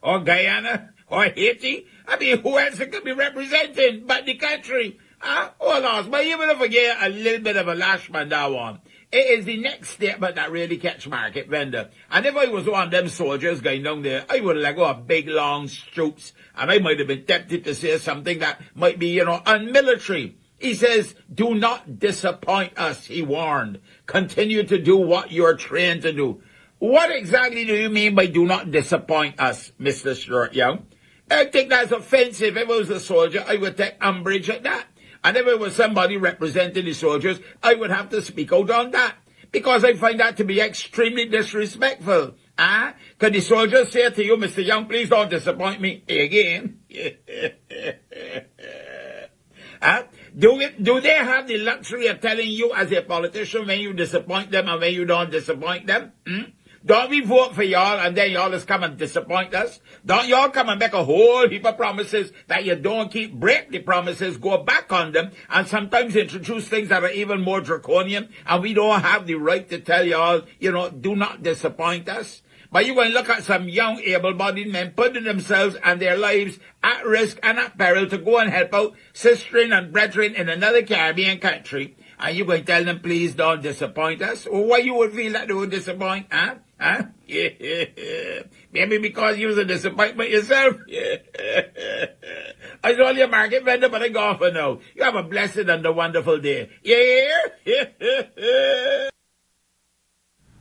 or Guyana, or Haiti. I mean, who else it could be representing but the country? Oh, Lord, but even if I get a little bit of a lash on that one, it is the next statement that really catch Market Vendor. And if I was one of them soldiers going down there, I would have let go of big, long strokes, and I might have been tempted to say something that might be, unmilitary. He says, do not disappoint us, he warned. Continue to do what you're trained to do. What exactly do you mean by do not disappoint us, Mr. Stuart Young? I think that's offensive. If I was a soldier, I would take umbrage at that. And if it was somebody representing the soldiers, I would have to speak out on that. Because I find that to be extremely disrespectful. Could the soldiers say to you, Mr. Young, please don't disappoint me again? Do they have the luxury of telling you as a politician when you disappoint them and when you don't disappoint them? Don't we vote for y'all and then y'all just come and disappoint us? Don't y'all come and make a whole heap of promises that you don't keep, break the promises, go back on them, and sometimes introduce things that are even more draconian, and we don't have the right to tell y'all, do not disappoint us? But you going to look at some young, able-bodied men putting themselves and their lives at risk and at peril to go and help out sisters and brethren in another Caribbean country, and you going to tell them, please don't disappoint us? Or why you would feel that they would disappoint, Maybe because you was a disappointment yourself. I was only a Market Vendor, but I go for now. You have a blessed and a wonderful day.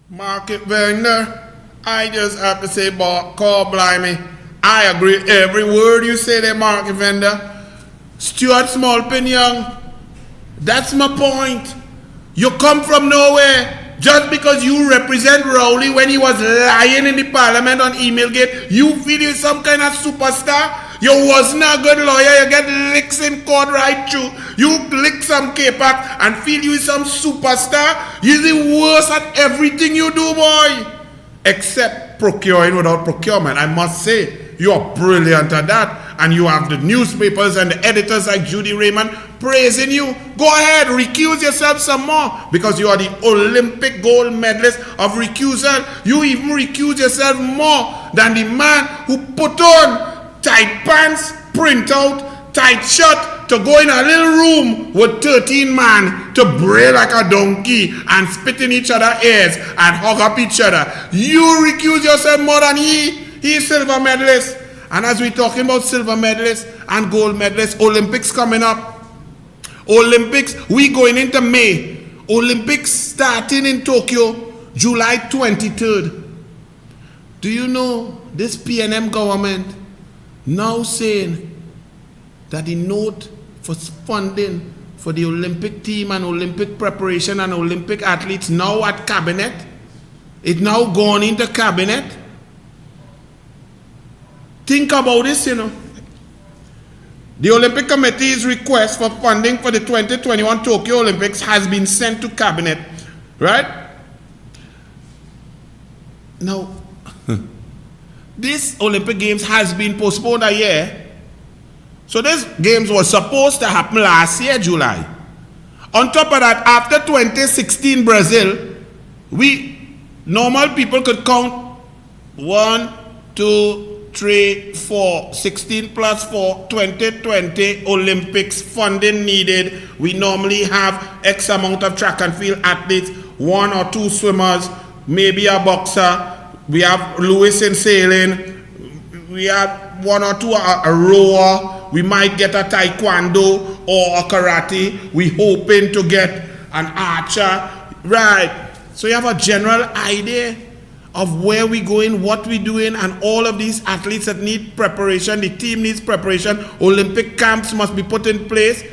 Market Vendor, I just have to say, call blimey, I agree every word you say there, Market Vendor. Stuart Smallpin Young, that's my point. You come from nowhere. Just because you represent Rowley when he was lying in the parliament on Emailgate, you feel you're some kind of superstar? You wasn't a good lawyer, you get licks in court right through. You lick some K-Pack and feel you some superstar? You're the worst at everything you do, boy. Except procuring without procurement. I must say, you are brilliant at that. And you have the newspapers and the editors like Judy Raymond praising you. Go ahead, recuse yourself some more, because you are the Olympic gold medalist of recusal. You even recuse yourself more than the man who put on tight pants, print out, tight shirt to go in a little room with 13 men to bray like a donkey and spit in each other's ears and hug up each other. You recuse yourself more than he. He's silver medalist. And as we're talking about silver medalists and gold medalists, Olympics coming up. Olympics, we going into May. Olympics starting in Tokyo, July 23rd. Do you know this PNM government now saying that the note for funding for the Olympic team and Olympic preparation and Olympic athletes now at cabinet? It's now gone into cabinet. Think about this, The Olympic Committee's request for funding for the 2021 Tokyo Olympics has been sent to cabinet, right? Now, this Olympic Games has been postponed a year. So this Games was supposed to happen last year, July. On top of that, after 2016 Brazil, normal people could count 1, 2, 3, 4, 16 plus 4, 2020 Olympics funding needed. We normally have X amount of track and field athletes, 1 or 2 swimmers, maybe a boxer. We have Lewis in sailing. We have 1 or 2 a rower. We might get a taekwondo or a karate. We hoping to get an archer. Right. So you have a general idea of where we going, what we doing, and all of these athletes that need preparation. The team needs preparation. Olympic camps must be put in place.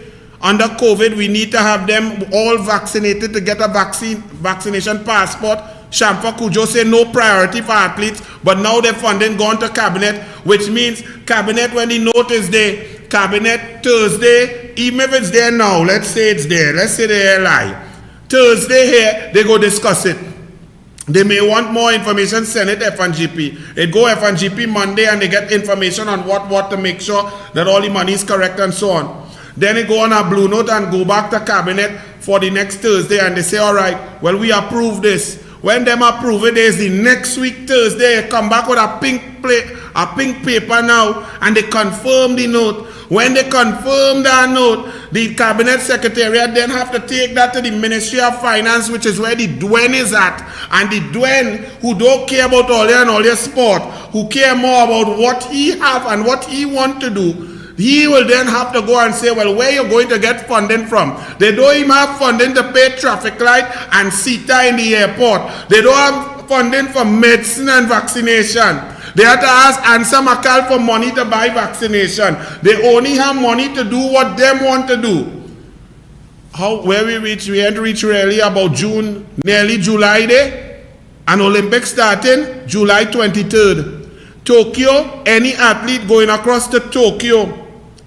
Under COVID, we need to have them all vaccinated to get a vaccination passport. Shamfa Kujo say no priority for athletes, but now their funding gone to cabinet, which means cabinet when the note is there, cabinet Thursday, even if it's there now, let's say it's there, let's say they lie. Thursday here, they go discuss it. They may want more information, send it FNGP. It go FNGP Monday and they get information on what to make sure that all the money is correct and so on. Then they go on a blue note and go back to cabinet for the next Thursday and they say, all right, well, we approve this. When them approve it, there's the next week Thursday, they come back with a pink paper now, and they confirm the note. When they confirm that note, the cabinet secretariat then have to take that to the Ministry of Finance, which is where the Dwen is at. And the Dwen, who don't care about all your sport, who care more about what he have and what he want to do, he will then have to go and say, well, where you going to get funding from? They don't even have funding to pay traffic light and CETA in the airport. They don't have funding for medicine and vaccination. They have to ask Ansa Makal for money to buy vaccination. They only have money to do what them want to do. Where we reach? We had to reach really about June, nearly July day. An Olympics starting July 23rd. Tokyo, any athlete going across to Tokyo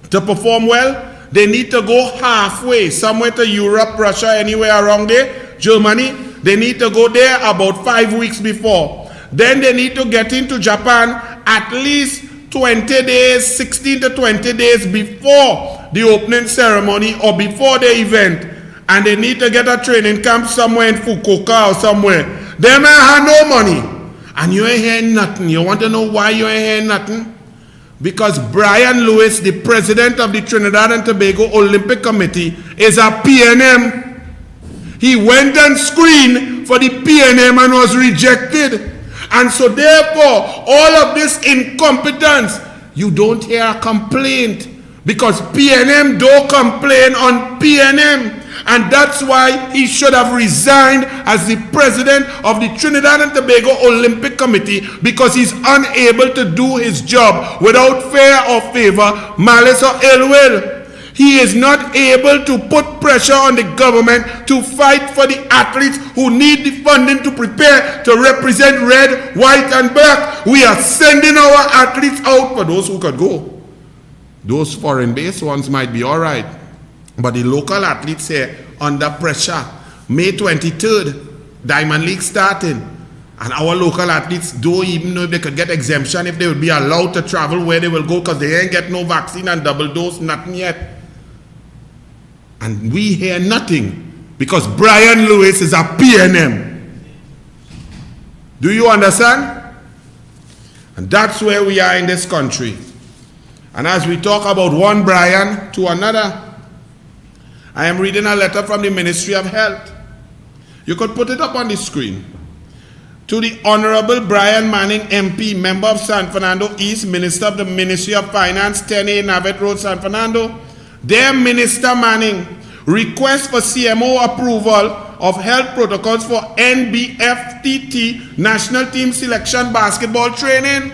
to perform well, they need to go halfway, somewhere to Europe, Russia, anywhere around there, Germany. They need to go there about 5 weeks before. Then they need to get into Japan at least 20 days, 16 to 20 days before the opening ceremony or before the event. And they need to get a training camp somewhere in Fukuoka or somewhere. They may have no money. And you ain't hearing nothing. You want to know why you ain't hearing nothing? Because Brian Lewis, the president of the Trinidad and Tobago Olympic Committee, is a PNM. He went and screened for the PNM and was rejected. And so therefore, all of this incompetence, you don't hear a complaint. Because PNM don't complain on PNM. And that's why he should have resigned as the president of the Trinidad and Tobago Olympic Committee, because he's unable to do his job without fear or favor, malice or ill will. He is not able to put pressure on the government to fight for the athletes who need the funding to prepare to represent red, white, and black. We are sending our athletes out for those who could go. Those foreign-based ones might be all right. But the local athletes here under pressure. May 23rd, Diamond League starting. And our local athletes don't even know if they could get exemption, if they would be allowed to travel where they will go, because they ain't get no vaccine and double dose, nothing yet. And we hear nothing because Brian Lewis is a PNM. Do you understand? And that's where we are in this country. And as we talk about one Brian to another, I am reading a letter from the Ministry of Health. You could put it up on the screen. To the Honorable Brian Manning, MP, member of San Fernando East, Minister of the Ministry of Finance, 10A Navet Road, San Fernando. Dear Minister Manning, request for CMO approval of health protocols for NBFTT National Team Selection Basketball Training.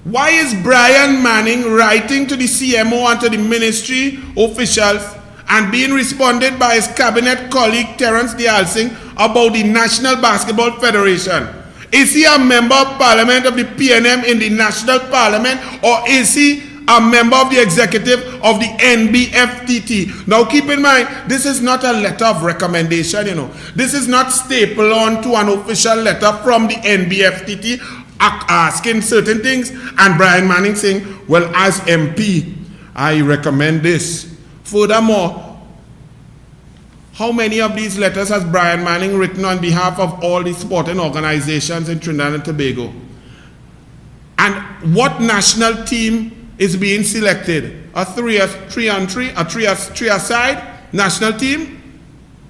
Why is Brian Manning writing to the CMO and to the ministry officials and being responded by his cabinet colleague Terence Dialsing about the National Basketball Federation? Is he a member of parliament of the PNM in the National Parliament, or is he a member of the executive of the NBFTT? Now keep in mind, this is not a letter of recommendation, you know. This is not stapled on to an official letter from the NBFTT asking certain things, and Brian Manning saying, well, as MP, I recommend this. Furthermore, how many of these letters has Brian Manning written on behalf of all the sporting organizations in Trinidad and Tobago? And what national team is being selected? A three-a-side national team?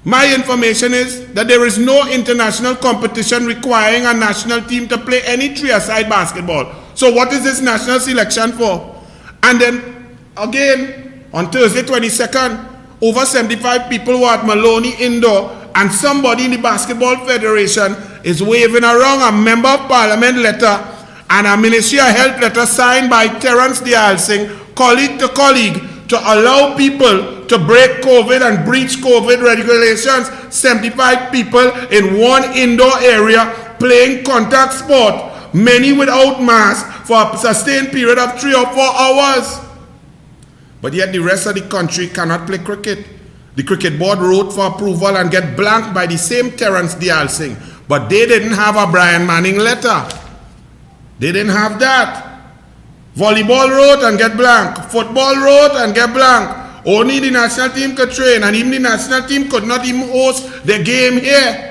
My information is that there is no international competition requiring a national team to play any three-a-side basketball. So what is this national selection for? And then, again, on Thursday 22nd, over 75 people were at Maloney Indoor, and somebody in the Basketball Federation is waving around a Member of Parliament letter and a Ministry of Health letter signed by Terence Dialsing, colleague to colleague, to allow people to break COVID and breach COVID regulations. 75 people in one indoor area playing contact sport, many without masks, for a sustained period of 3 or 4 hours. But yet the rest of the country cannot play cricket. The cricket board wrote for approval and get blanked by the same Terence Dialsing. But they didn't have a Brian Manning letter. They didn't have that. Volleyball wrote and get blank. Football wrote and get blank. Only the national team could train, and even the national team could not even host the game here.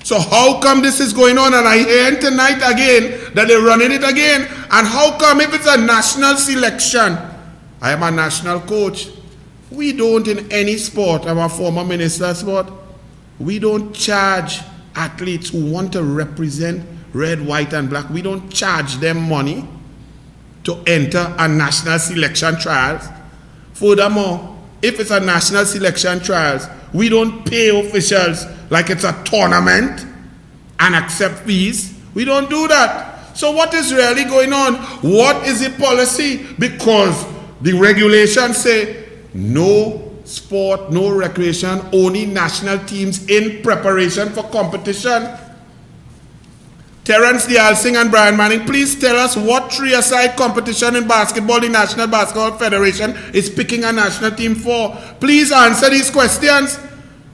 So how come this is going on? And I hear tonight again that they're running it again. And how come if it's a national selection? I am a national coach. We don't in any sport, I'm a former minister of sport, we don't charge athletes who want to represent red, white, and black. We don't charge them money to enter a national selection trials. Furthermore, if it's a national selection trials, we don't pay officials like it's a tournament and accept fees. We don't do that. So what is really going on? What is the policy? Because the regulations say no sport, no recreation, only national teams in preparation for competition. Terence Dialsing and Brian Manning, please tell us what three-a-side competition in basketball the National Basketball Federation is picking a national team for. Please answer these questions,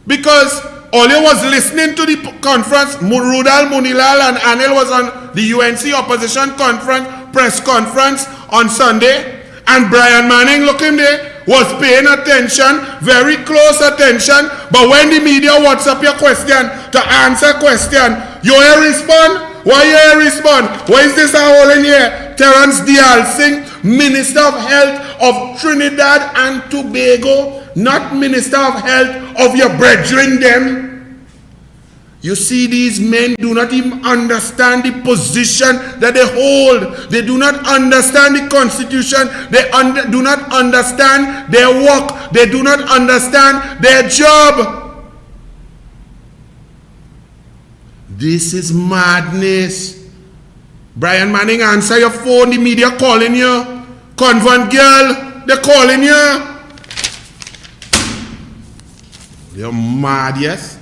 because all you was listening to the conference, Rudal Munilal and Anil was on the UNC opposition conference, press conference on Sunday, and Brian Manning, looking there, was paying attention, very close attention, but when the media WhatsApp your question to answer question, you ain't respond. Why you ain't respond? Why is this a hole in here? Terence Dialsing, Minister of Health of Trinidad and Tobago, not Minister of Health of your brethren them. You see, these men do not even understand the position that they hold. They do not understand the Constitution. They do not understand their work. They do not understand their job. This is madness. Brian Manning, answer your phone. The media calling you. Convent girl, they're calling you. You're mad, yes?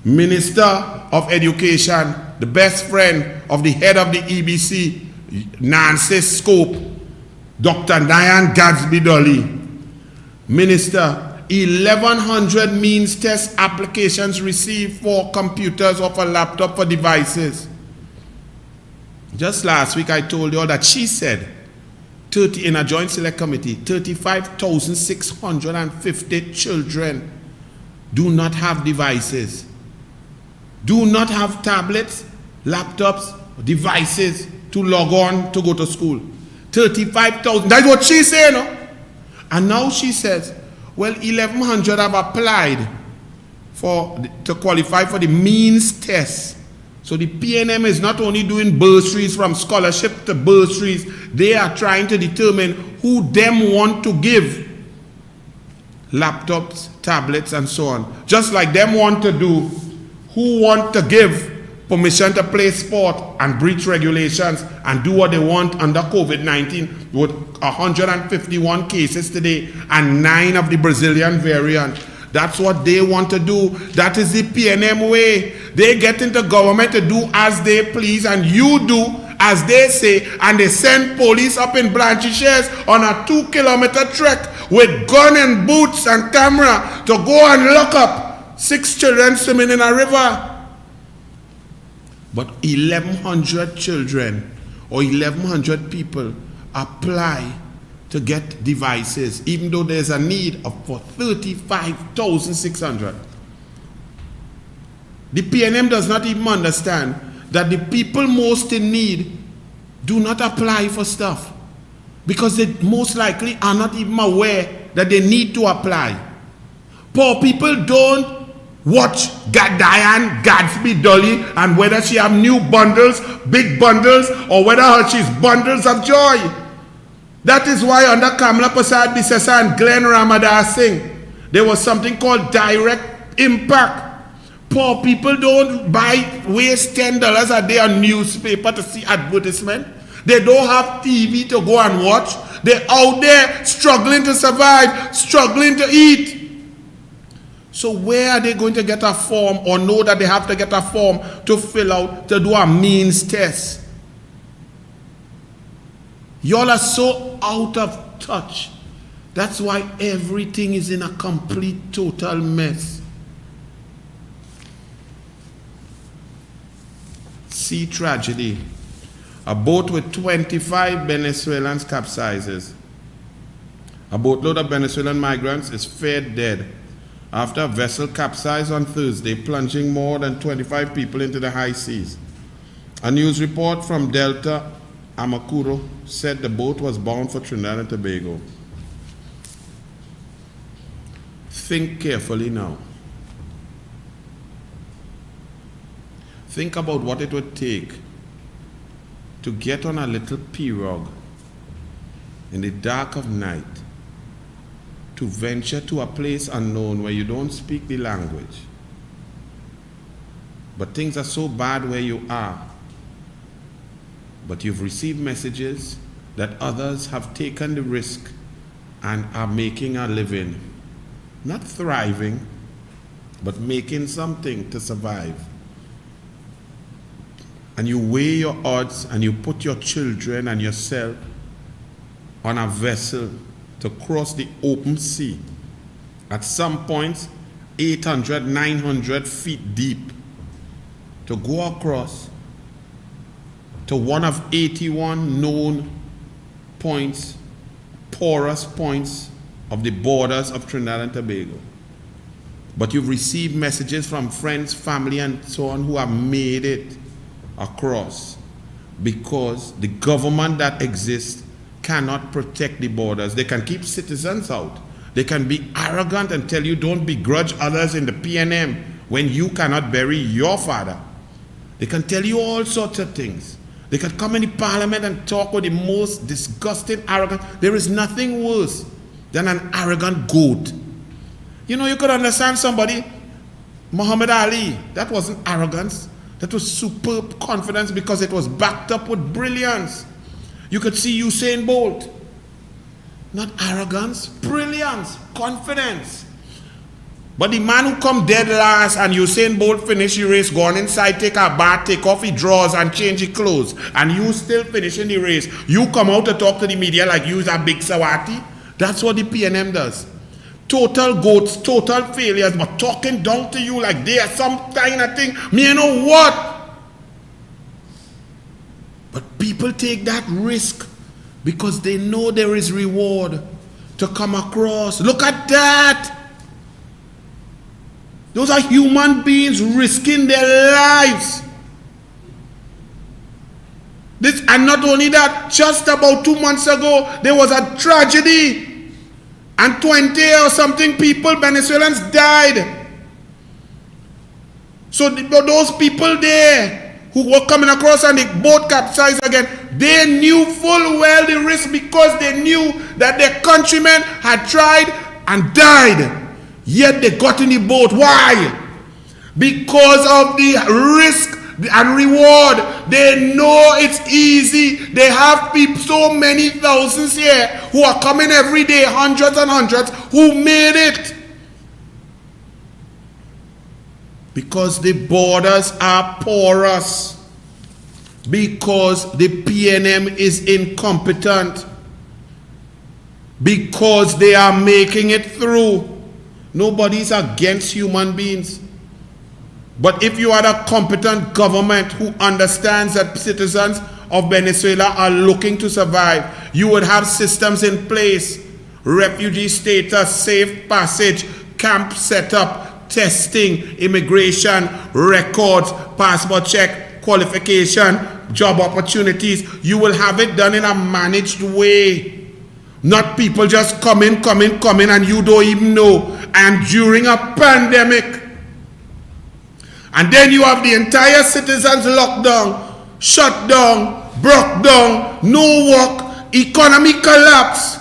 Minister of Education, the best friend of the head of the EBC, Nancy Scope, Dr. Diane Gadsby Dolly. Minister, 1,100 means test applications received for computers or for laptop for devices. Just last week I told you all that she said 30 in a joint select committee, 35,650 children do not have devices, do not have tablets, laptops, devices to log on to go to school. 35,000. That's what she said, no? And now she says, well, 1,100 have applied to qualify for the means test. So the PNM is not only doing bursaries from scholarship to bursaries, they are trying to determine who them want to give laptops, tablets, and so on. Just like them want to do, who want to give permission to play sport and breach regulations and do what they want under COVID-19 with 151 cases today and 9 of the Brazilian variant. That's what they want to do. That is the PNM way. They get into government to do as they please, and you do as they say, and they send police up in Blanchisseuse on a 2-kilometer trek with gun and boots and camera to go and lock up 6 children swimming in a river. But 1,100 children or 1,100 people apply to get devices, even though there's a need for 35,600. The PNM does not even understand that the people most in need do not apply for stuff because they most likely are not even aware that they need to apply. Poor people don't watch Diane Gadsby Dolly and whether she have new bundles, big bundles, or whether she's bundles of joy. That is why under Kamala Prasad Bisesa and Glenn Ramadas Singh, there was something called direct impact. Poor people don't waste $10 a day on newspaper to see advertisement. They don't have TV to go and watch. They're out there struggling to survive, struggling to eat. So where are they going to get a form or know that they have to get a form to fill out to do a means test? Y'all are so out of touch. That's why everything is in a complete, total mess. See tragedy. A boat with 25 Venezuelans capsizes. A boatload of Venezuelan migrants is feared dead after a vessel capsized on Thursday, plunging more than 25 people into the high seas. A news report from Delta Amacuro said the boat was bound for Trinidad and Tobago. Think carefully now. Think about what it would take to get on a little pirogue in the dark of night to venture to a place unknown where you don't speak the language. But things are so bad where you are. But you've received messages that others have taken the risk and are making a living. Not thriving, but making something to survive. And you weigh your odds and you put your children and yourself on a vessel to cross the open sea. At some points, 800, 900 feet deep, to go across to one of 81 known points, porous points of the borders of Trinidad and Tobago. But you've received messages from friends, family, and so on who have made it across because the government that exists cannot protect the borders. They can keep citizens out. They can be arrogant and tell you don't begrudge others in the PNM when you cannot bury your father. They can tell you all sorts of things. They can come in the parliament and talk with the most disgusting, arrogant. There is nothing worse than an arrogant goat. You know, you could understand somebody, Muhammad Ali, that wasn't arrogance. That was superb confidence because it was backed up with brilliance. You could see Usain Bolt. Not arrogance, brilliance, confidence. But the man who come dead last and Usain Bolt finish the race, go on inside, take a bath, take off his drawers and change his clothes, and you still finishing the race, you come out to talk to the media like you's a big Sawati. That's what the PNM does. Total goats, total failures, but talking down to you like they are some kind of thing. Me, you know what? But people take that risk because they know there is reward to come across. Look at that. Those are human beings risking their lives. And not only that, just about 2 months ago, there was a tragedy. And 20 or something people, Venezuelans, died. So those people there who were coming across and the boat capsized again, they knew full well the risk because they knew that their countrymen had tried and died. Yet they got in the boat. Why? Because of the risk and reward. They know it's easy. They have people, so many thousands here who are coming every day, hundreds and hundreds, who made it. Because the borders are porous. Because the PNM is incompetent. Because they are making it through. Nobody's against human beings. But if you are a competent government who understands that citizens of Venezuela are looking to survive, you would have systems in place. Refugee status, safe passage, camp setup, testing, immigration, records, passport check, qualification, job opportunities. You will have it done in a managed way. Not people just come in and you don't even know. And during a pandemic. And then you have the entire citizens locked down, shut down, broke down, no work, economy collapse.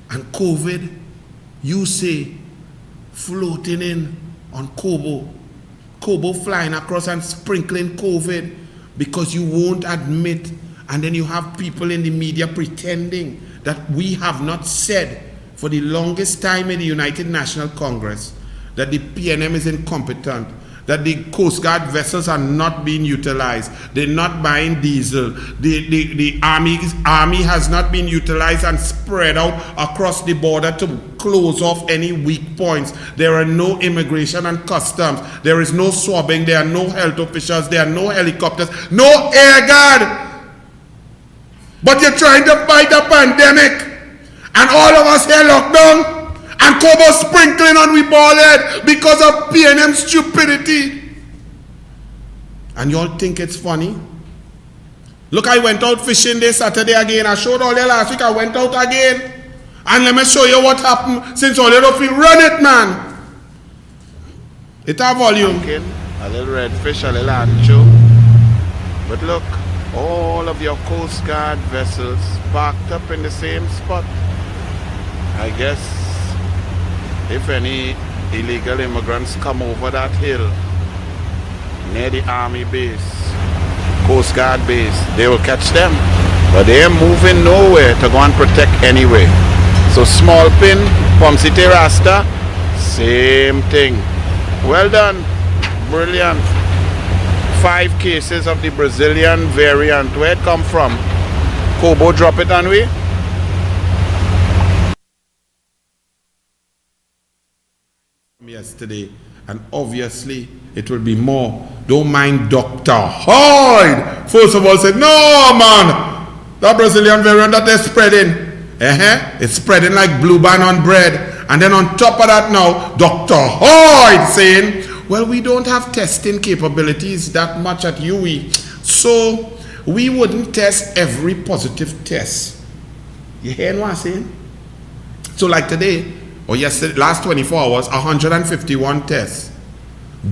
And COVID, you say, floating in on Kobo flying across and sprinkling COVID because you won't admit. And then you have people in the media pretending that we have not said for the longest time in the United National Congress that the PNM is incompetent, that the Coast Guard vessels are not being utilized. They're not buying diesel. The army has not been utilized and spread out across the border to close off any weak points. There are no immigration and customs. There is no swabbing. There are no health officials. There are no helicopters. No air guard. But you're trying to fight a pandemic. And all of us here locked down. And Kobo sprinkling on we ball head because of PNM stupidity. And y'all think it's funny? Look, I went out fishing this Saturday again. I showed all you last week. I went out again. And let me show you what happened since all you don't feel. Run it, man. It have volume. A little red fish, a little ancho. But look, all of your Coast Guard vessels parked up in the same spot. I guess if any illegal immigrants come over that hill near the army base, Coast Guard base, they will catch them. But they are moving nowhere to go and protect anyway. So small pin, Pomsite Rasta, same thing. Well done, brilliant. 5 cases of the Brazilian variant. Where it come from? Kobo drop it on we? Yesterday, and obviously it will be more. Don't mind Dr. Hyde. First of all, said, no, man, that Brazilian variant that they're spreading, it's spreading like blue band on bread. And then on top of that now, Dr. Hyde saying, well, we don't have testing capabilities that much at UE, so we wouldn't test every positive test. You hear what I'm saying? So like today, or yesterday, last 24 hours, 151 tests.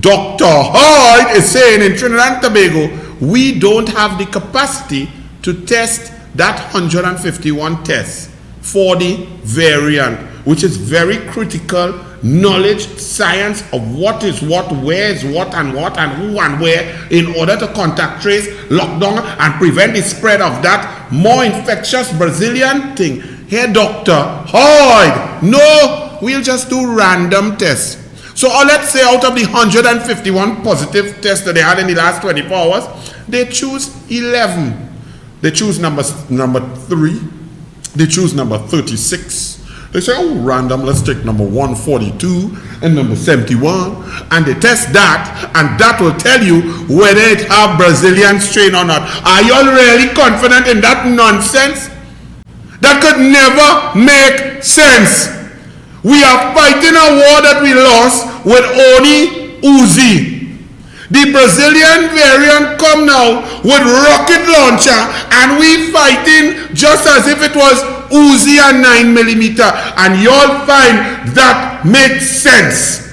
Dr. Hyde is saying in Trinidad and Tobago, we don't have the capacity to test that 151 tests for the variant, which is very critical knowledge, science of what is what, where is what, and who and where, in order to contact trace, lock down, and prevent the spread of that more infectious Brazilian thing. Here, Dr. Hyde, no, we'll just do random tests. So let's say out of the 151 positive tests that they had in the last 24 hours, they choose 11. They choose number 3. They choose number 36. They say, oh, random, let's take number 142 and number 71. And they test that, and that will tell you whether it have Brazilian strain or not. Are you all really confident in that nonsense? That could never make sense. We are fighting a war that we lost with only Uzi. The Brazilian variant come now with rocket launcher, and we fighting just as if it was Uzi and 9mm, and y'all find that makes sense.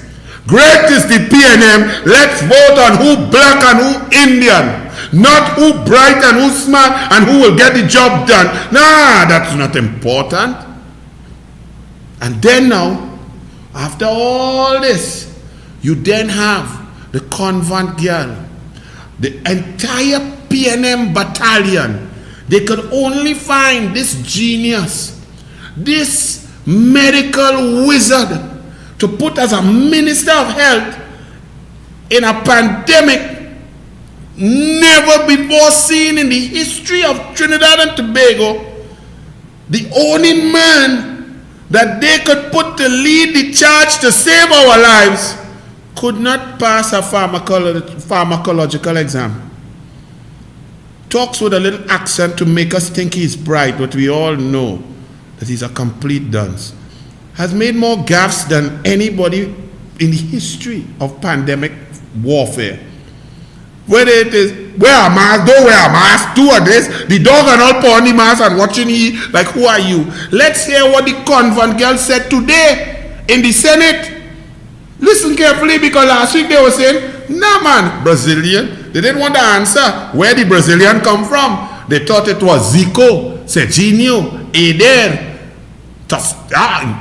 Great is the PNM. Let's vote on who black and who Indian, not who bright and who smart and who will get the job done. Nah, that's not important. And then now, after all this, you then have the convent girl, the entire PNM battalion. They could only find this genius, this medical wizard, to put as a minister of health in a pandemic never before seen in the history of Trinidad and Tobago. The only man that they could put to lead the charge to save our lives could not pass a pharmacological exam. Talks with a little accent to make us think he's bright, but we all know that he's a complete dunce. Has made more gaffes than anybody in the history of pandemic warfare. Whether it is, wear a mask, don't wear a mask, do this, the dog and all put on the mask and watching he, like, who are you? Let's hear what the convent girl said today in the Senate. Listen carefully, because last week they were saying, nah man, Brazilian. They didn't want to answer where the Brazilian come from. They thought it was Zico, Serginho, Eder,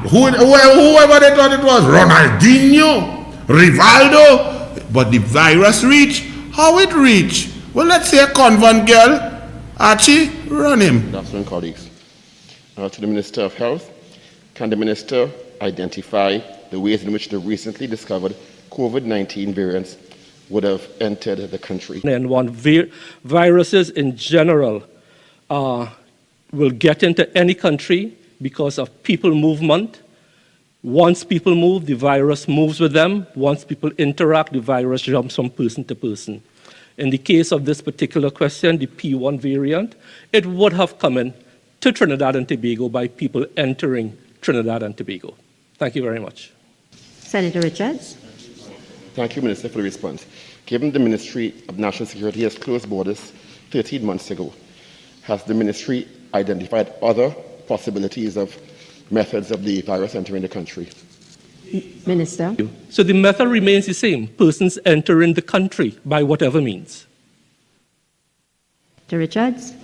whoever they thought it was, Ronaldinho, Rivaldo. But the virus reached. How it reached? Well, let's say a convent girl, Archie, run him. Good afternoon, colleagues. To the Minister of Health, can the Minister identify the ways in which the recently discovered COVID-19 variants would have entered the country. And viruses in general will get into any country because of people movement. Once people move, the virus moves with them. Once people interact, the virus jumps from person to person. In the case of this particular question, the P1 variant, it would have come in to Trinidad and Tobago by people entering Trinidad and Tobago. Thank you very much. Senator Richards. Thank you, Minister, for the response. Given the Ministry of National Security has closed borders 13 months ago, has the Ministry identified other possibilities of methods of the virus entering the country? Minister. So the method remains the same. Persons entering the country by whatever means. Senator Richards.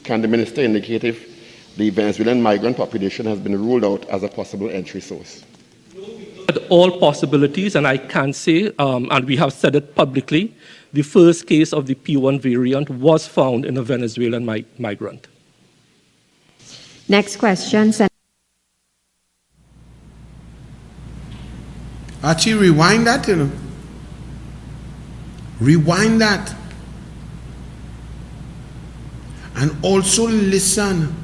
Can the Minister indicate if the Venezuelan migrant population has been ruled out as a possible entry source? All possibilities, and I can say, and we have said it publicly, the first case of the P1 variant was found in a Venezuelan migrant. Next question. Archie, rewind that, you know. Rewind that. And also listen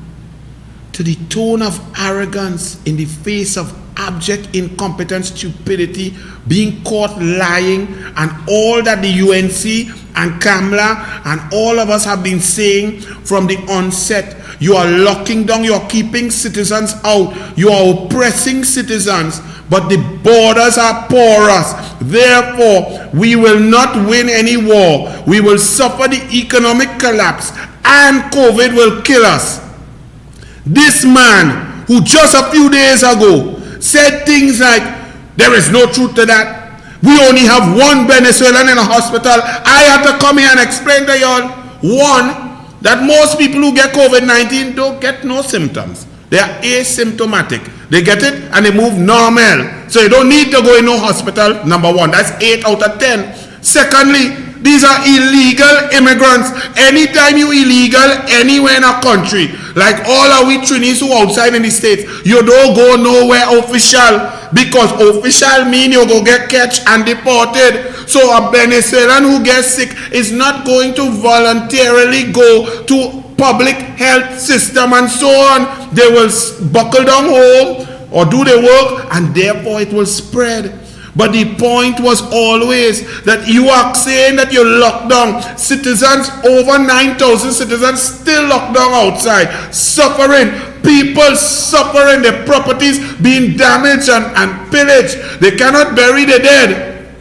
to the tone of arrogance in the face of abject incompetence, stupidity, being caught lying, and all that the UNC and Kamla and all of us have been saying from the onset. You are locking down, you are keeping citizens out, you are oppressing citizens, but the borders are porous. Therefore, we will not win any war. We will suffer the economic collapse, and COVID will kill us. This man, who just a few days ago said things like, there is no truth to that, we only have one Venezuelan in a hospital. I had to come here and explain to y'all, one, that most people who get COVID-19 don't get no symptoms. They are asymptomatic. They get it and they move normal. So you don't need to go in no hospital, number one. That's 8 out of 10. Secondly, these are illegal immigrants. Anytime you illegal anywhere in a country, like all our we Trinis who outside in the States, you don't go nowhere official, because official mean you go get catch and deported. So a Venezuelan who gets sick is not going to voluntarily go to public health system and so on. They will buckle down home or do their work, and therefore it will spread. But the point was always that you are saying that you lock down citizens, over 9,000 citizens still locked down outside, suffering, people suffering, their properties being damaged and pillaged. They cannot bury the dead.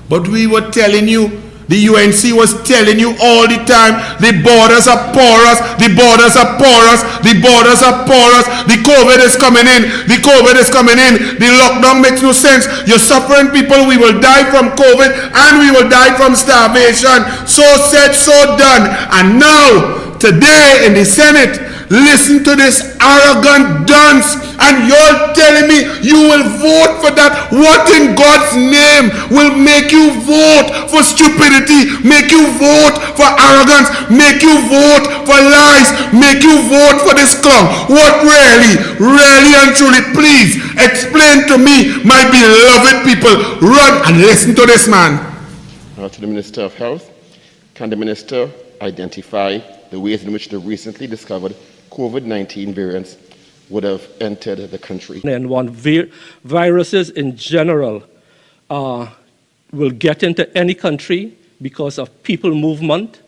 But we were telling you, the UNC was telling you all the time, the borders are porous, the borders are porous, the borders are porous, the COVID is coming in, the COVID is coming in, the lockdown makes no sense, you're suffering people, we will die from COVID and we will die from starvation. So said, so done. And now, today in the Senate, listen to this arrogant dunce, and you're telling me you will vote for that? What in God's name will make you vote for stupidity, make you vote for arrogance, make you vote for lies, make you vote for this clown? What really and truly? Please explain to me, my beloved people. Run and listen to this man. To the Minister of Health, can the Minister identify the ways in which the recently discovered COVID-19 variants would have entered the country? And viruses in general will get into any country because of people movement.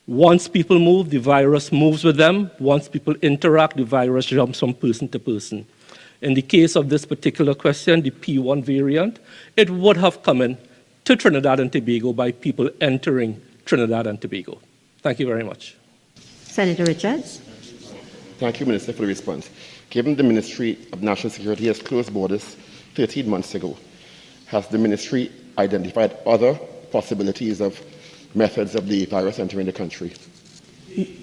Once people move, the virus moves with them. Once people interact, the virus jumps from person to person. In the case of this particular question, the P1 variant, it would have come in to Trinidad and Tobago by people entering Trinidad and Tobago. Thank you very much. Senator Richards. Thank you, Minister, for the response. Given the Ministry of National Security has closed borders 13 months ago, has the Ministry identified other possibilities of methods of the virus entering the country?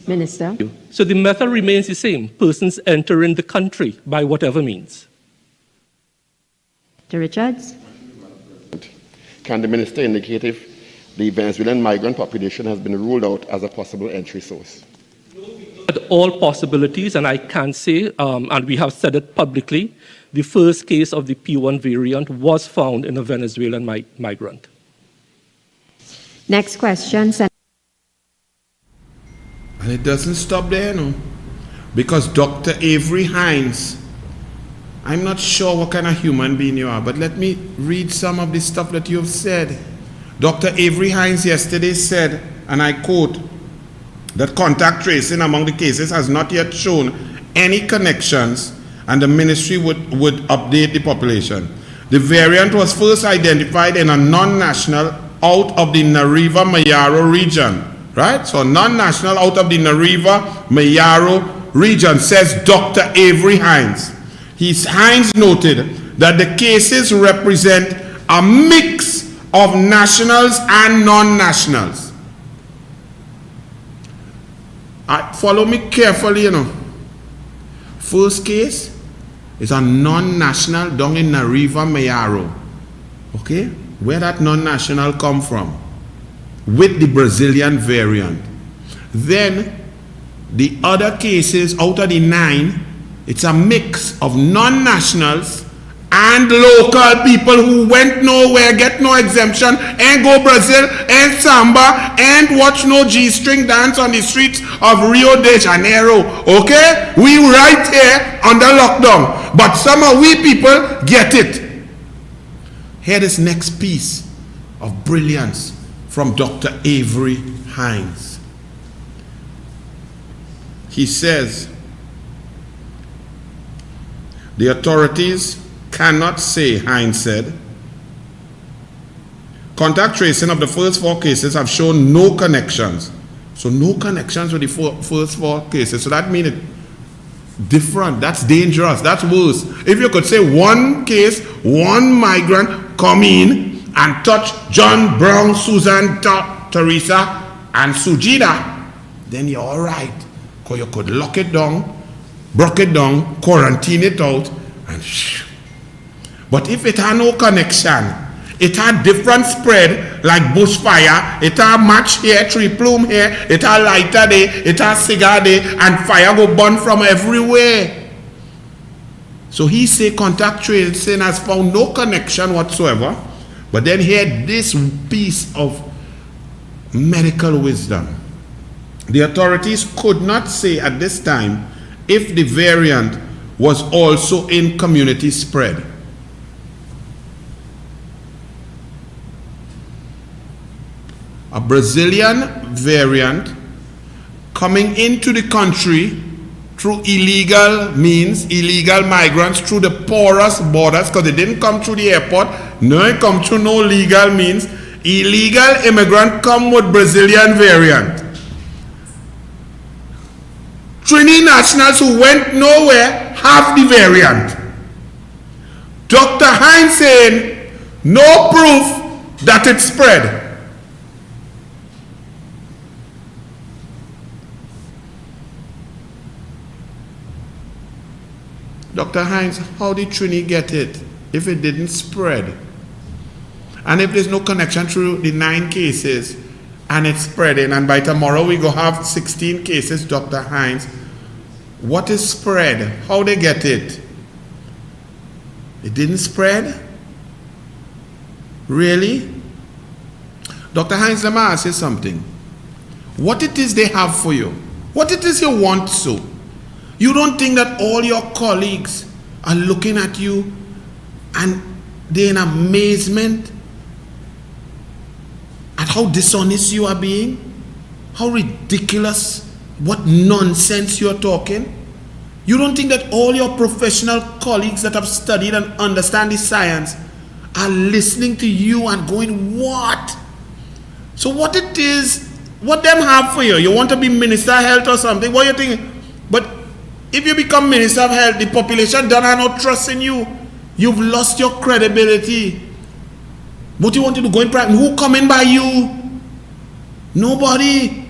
Minister. So the method remains the same. Persons entering the country by whatever means. Senator Richards. Can the Minister indicate if the Venezuelan migrant population has been ruled out as a possible entry source? All possibilities, and I can say, and we have said it publicly, the first case of the P1 variant was found in a Venezuelan migrant. Next question, And it doesn't stop there, no. Because Dr. Avery Hines, I'm not sure what kind of human being you are, but let me read some of the stuff that you have said. Dr. Avery Hines yesterday said, and I quote, that contact tracing among the cases has not yet shown any connections, and the ministry would update the population. The variant was first identified in a non-national out of the Nariva-Mayaro region, right? So non-national out of the Nariva-Mayaro region, says Dr. Avery Hines. Hines noted that the cases represent a mix of nationals and non-nationals. Follow me carefully, you know. First case is a non-national down in Nariva-Mayaro. Okay? Where that non-national come from? With the Brazilian variant. Then, the other cases out of the 9, it's a mix of non-nationals and local people who went nowhere, get no exemption, and go Brazil, and samba, and watch no G-string dance on the streets of Rio de Janeiro. Okay? We right here under lockdown. But some of we people get it. Hear this next piece of brilliance from Dr. Avery Hines. He says, the authorities cannot say, Hines said, contact tracing of the first 4 cases have shown no connections. So no connections with the first 4 cases. So that means it's different. That's dangerous. That's worse. If you could say one case, one migrant come in and touch John Brown, Susan, Teresa, and Sujida, then you're all right. Because you could lock it down, broke it down, quarantine it out, and shh. But if it had no connection, it had different spread, like bushfire, it had match here, tree plume here, it had lighter day, it had cigar day, and fire go burn from everywhere. So he say contact tracing has found no connection whatsoever. But then here, this piece of medical wisdom. The authorities could not say at this time if the variant was also in community spread. A Brazilian variant coming into the country through illegal means, illegal migrants through the porous borders, because they didn't come through the airport, no, it come through no legal means. Illegal immigrant come with Brazilian variant. Trini nationals who went nowhere have the variant. Dr. Hines saying no proof that it spread. Dr. Hines, how did Trini get it if it didn't spread? And if there's no connection through the 9 cases and it's spreading, and by tomorrow we go have 16 cases, Dr. Hines, what is spread? How they get it? It didn't spread? Really? Dr. Hines, let me ask you something. What it is they have for you? What it is you want so? You don't think that all your colleagues are looking at you and they're in amazement at how dishonest you are being? How ridiculous, what nonsense you're talking? You don't think that all your professional colleagues that have studied and understand the science are listening to you and going, what? So what it is, what them have for you? You want to be Minister of Health or something? What are you thinking? But if you become Minister of Health, the population don't have no trust in you. You've lost your credibility. What you want to do? Go in private? Who coming by you? Nobody.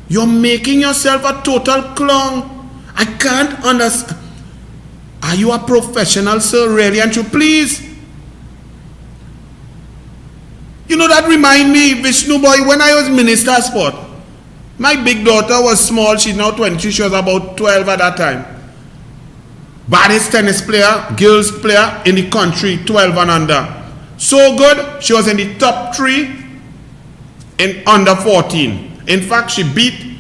You're making yourself a total clown. I can't understand. Are you a professional, sir? Really? And you please? You know, that remind me, Vishnu boy, when I was Minister of Sport. My big daughter was small, she's now 22, she was about 12 at that time. Baddest tennis player, girls player in the country, 12 and under. So good, she was in the top 3 in under 14. In fact, she beat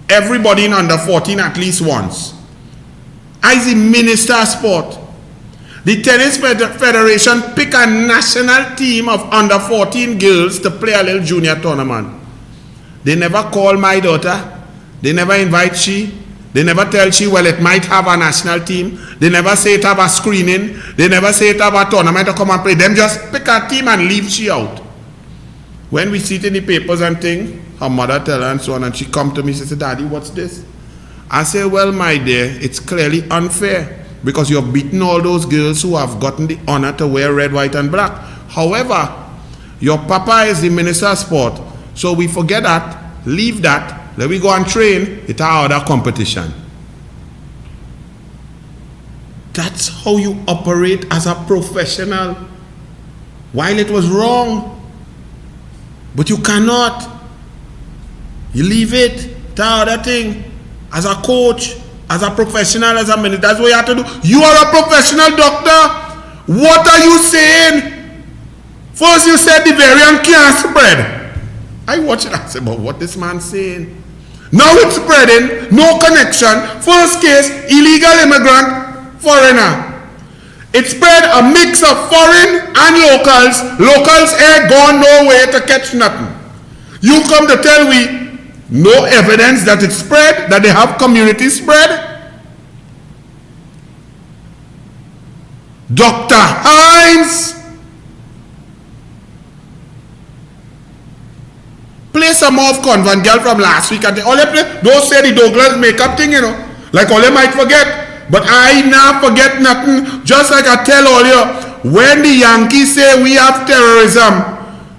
everybody in under 14 at least once. As the Minister of Sport, the Tennis Federation pick a national team of under 14 girls to play a little junior tournament. They never call my daughter. They never invite she. They never tell she, well, it might have a national team. They never say it have a screening. They never say it have a tournament to come and play. Them just pick a team and leave she out. When we see it in the papers and thing, her mother tell her and so on, and she come to me, she say, Daddy, what's this? I say, well, my dear, it's clearly unfair because you've beaten all those girls who have gotten the honor to wear red, white, and black. However, your papa is the Minister of Sport, so we forget that, leave that, let me go and train, it's our other competition. That's how you operate as a professional. While it was wrong, but you cannot. You leave it, it's our other thing. As a coach, as a professional, as a minister, that's what you have to do. You are a professional doctor. What are you saying? First you said the variant can't spread. I watched it, I said, but what this man saying? Now it's spreading, no connection. First case, illegal immigrant, foreigner. It spread a mix of foreign and locals. Locals ain't gone nowhere to catch nothing. You come to tell me no evidence that it spread, that they have community spread? Dr. Hines, play some more of Convent Girl from last week. And all they play, don't say the Douglas makeup thing, you know. Like all they might forget. But I now forget nothing. Just like I tell all you, when the Yankees say we have terrorism,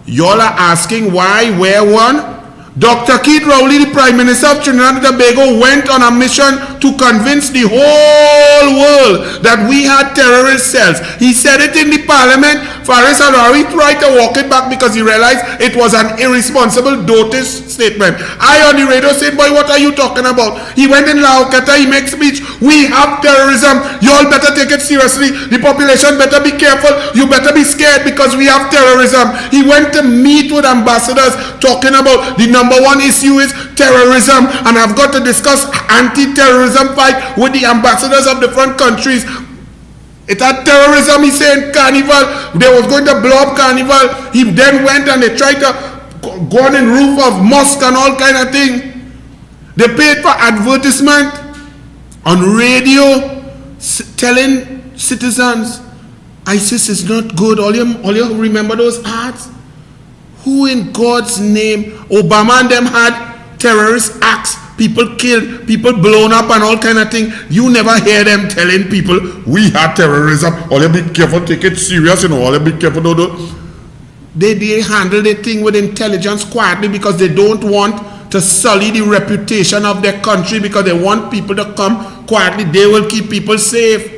y'all are asking why, where, one? Dr. Keith Rowley, the Prime Minister of Trinidad and Tobago, went on a mission to convince the whole world that we had terrorist cells. He said it in the parliament. Faris Alrawi tried to walk it back because he realized it was an irresponsible, dotish statement. I on the radio said, boy, what are you talking about? He went in Laokata, he makes speech. We have terrorism. You all better take it seriously. The population better be careful. You better be scared because we have terrorism. He went to meet with ambassadors talking about the number one issue is terrorism, and I've got to discuss anti-terrorism fight with the ambassadors of different countries. It had terrorism, he said, carnival. They was going to blow up carnival. He then went and they tried to go on in roof of mosque and all kind of thing. They paid for advertisement on radio telling citizens ISIS is not good. All you remember those ads? Who in God's name? Obama and them had terrorist acts, people killed, people blown up and all kind of thing. You never hear them telling people we had terrorism. All you be careful, take it serious, you know. All you be careful, They handle the thing with intelligence quietly because they don't want to sully the reputation of their country, because they want people to come quietly. They will keep people safe.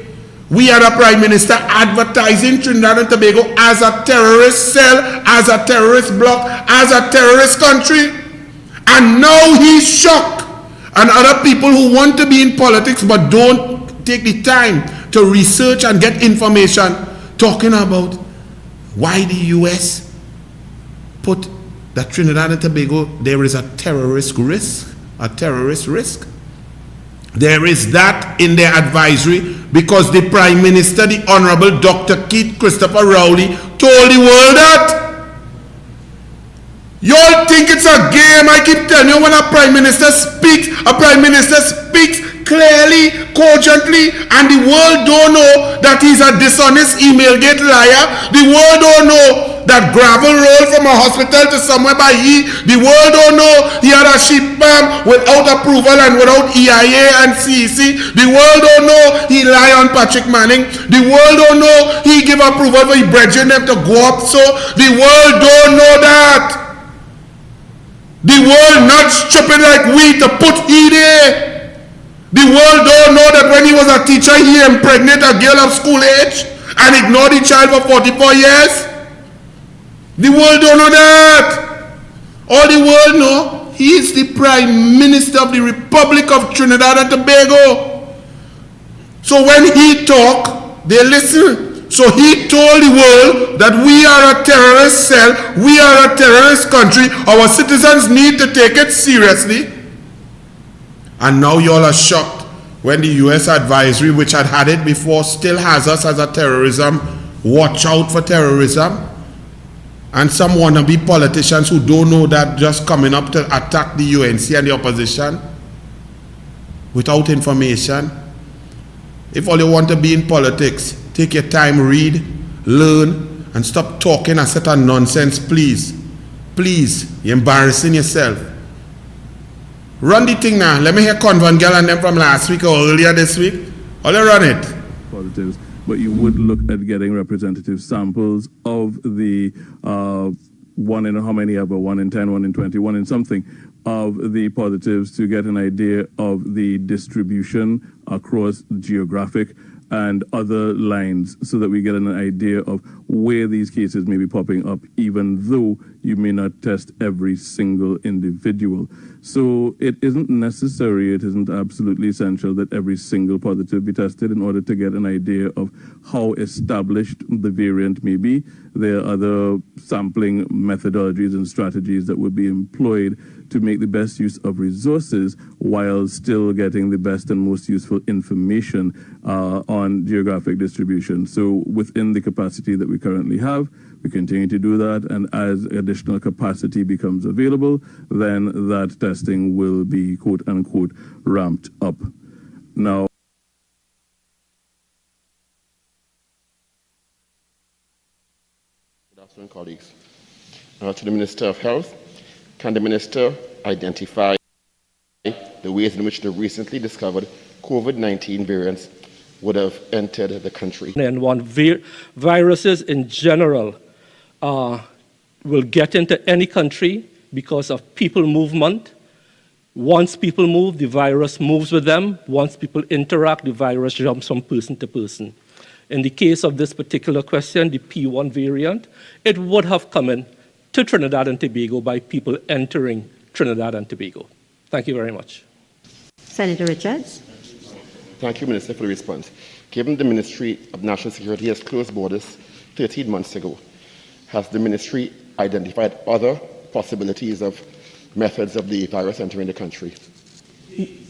We had a Prime Minister advertising Trinidad and Tobago as a terrorist cell, as a terrorist bloc, as a terrorist country. And now he's shocked. And other people who want to be in politics but don't take the time to research and get information, talking about why the US put that Trinidad and Tobago, there is a terrorist risk, There is that in their advisory because the Prime Minister, the Honorable Dr. Keith Christopher Rowley, told the world that. You all think it's a game. I keep telling you, when a Prime Minister speaks clearly, cogently, and the world don't know that he's a dishonest email gate liar. The world don't know that gravel roll from a hospital to somewhere by he. The world don't know he had a sheep farm without approval and without EIA and CEC. The world don't know he lie on Patrick Manning. The world don't know he give approval for he brethren them to go up. So the world don't know that. The world not stupid like we to put he there. The world don't know that when he was a teacher, he impregnated a girl of school age and ignored the child for 44 years. The world don't know that. All the world know, he is the Prime Minister of the Republic of Trinidad and Tobago. So when he talk, they listen. So he told the world that we are a terrorist cell, we are a terrorist country, our citizens need to take it seriously. And now y'all are shocked when the US advisory, which had it before, still has us as a terrorism, watch out for terrorism. And some wannabe politicians who don't know that just coming up to attack the UNC and the opposition without information. If all you want to be in politics, take your time, read, learn, and stop talking a set of nonsense, please. Please, you're embarrassing yourself. Run the thing now. Let me hear Convan Girl and them from last week or earlier this week. All you run it. Positives, but you would look at getting representative samples of the 1 in how many ever, 1 in 10, 1 in 20, 1 in something of the positives to get an idea of the distribution across geographic and other lines so that we get an idea of where these cases may be popping up, even though you may not test every single individual. So it isn't necessary, it isn't absolutely essential that every single positive be tested in order to get an idea of how established the variant may be. There are other sampling methodologies and strategies that would be employed to make the best use of resources while still getting the best and most useful information on geographic distribution. So within the capacity that we currently have, we continue to do that, and as additional capacity becomes available, then that testing will be quote-unquote ramped up. Now, good afternoon, colleagues. To the Minister of Health, can the Minister identify the ways in which the recently discovered COVID-19 variants would have entered the country? And viruses in general will get into any country because of people movement. Once people move, the virus moves with them. Once people interact, the virus jumps from person to person. In the case of this particular question, the P1 variant, it would have come in to Trinidad and Tobago by people entering Trinidad and Tobago. Thank you very much. Senator Richards. Thank you, Minister, for the response. Given the Ministry of National Security has closed borders 13 months ago, has the Ministry identified other possibilities of methods of the virus entering the country?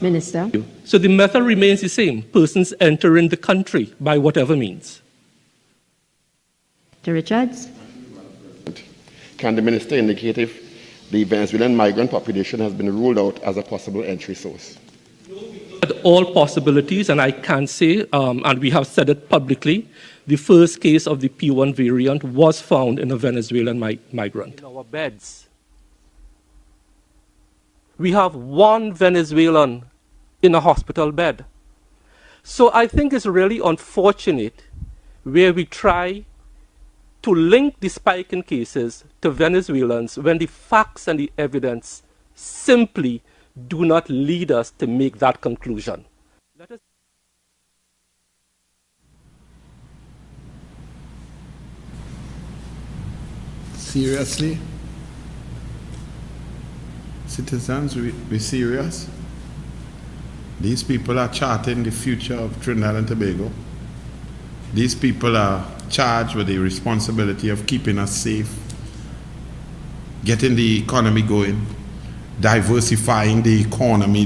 Minister. So the method remains the same. Persons entering the country by whatever means. Senator Richards. Can the Minister indicate if the Venezuelan migrant population has been ruled out as a possible entry source? All possibilities, and I can say, and we have said it publicly, the first case of the P1 variant was found in a Venezuelan migrant. In our beds, we have one Venezuelan in a hospital bed. So I think it's really unfortunate where we try to link the spike in cases to Venezuelans when the facts and the evidence simply do not lead us to make that conclusion. Seriously? Citizens, we serious? These people are charting the future of Trinidad and Tobago. These people are charged with the responsibility of keeping us safe, getting the economy going, diversifying the economy,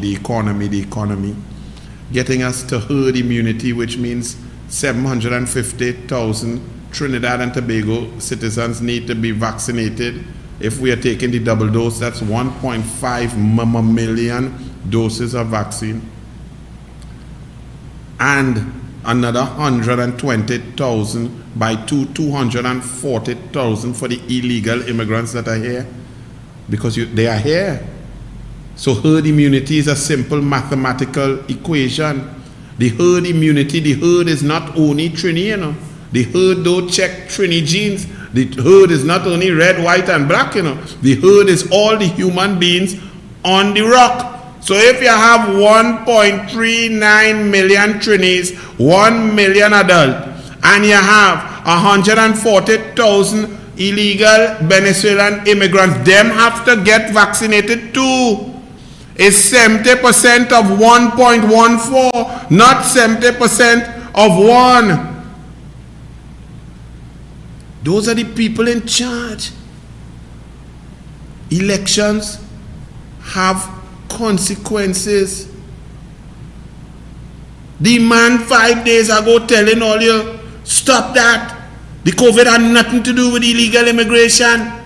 getting us to herd immunity, which means 750,000 Trinidad and Tobago citizens need to be vaccinated. If we are taking the double dose, that's 1.5 million doses of vaccine. And another 120,000 by 240,000 for the illegal immigrants that are here, because they are here. So herd immunity is a simple mathematical equation. The herd immunity, the herd is not only Trini, you know. The herd don't check Trini genes. The herd is not only red, white, and black, you know. The herd is all the human beings on the rock. So if you have 1.39 million Trinis, 1 million adult, and you have 140,000 illegal Venezuelan immigrants, them have to get vaccinated too. It's 70% of 1.14, not 70% of 1. Those are the people in charge. Elections have consequences. The man 5 days ago telling all you, stop that. The COVID had nothing to do with illegal immigration.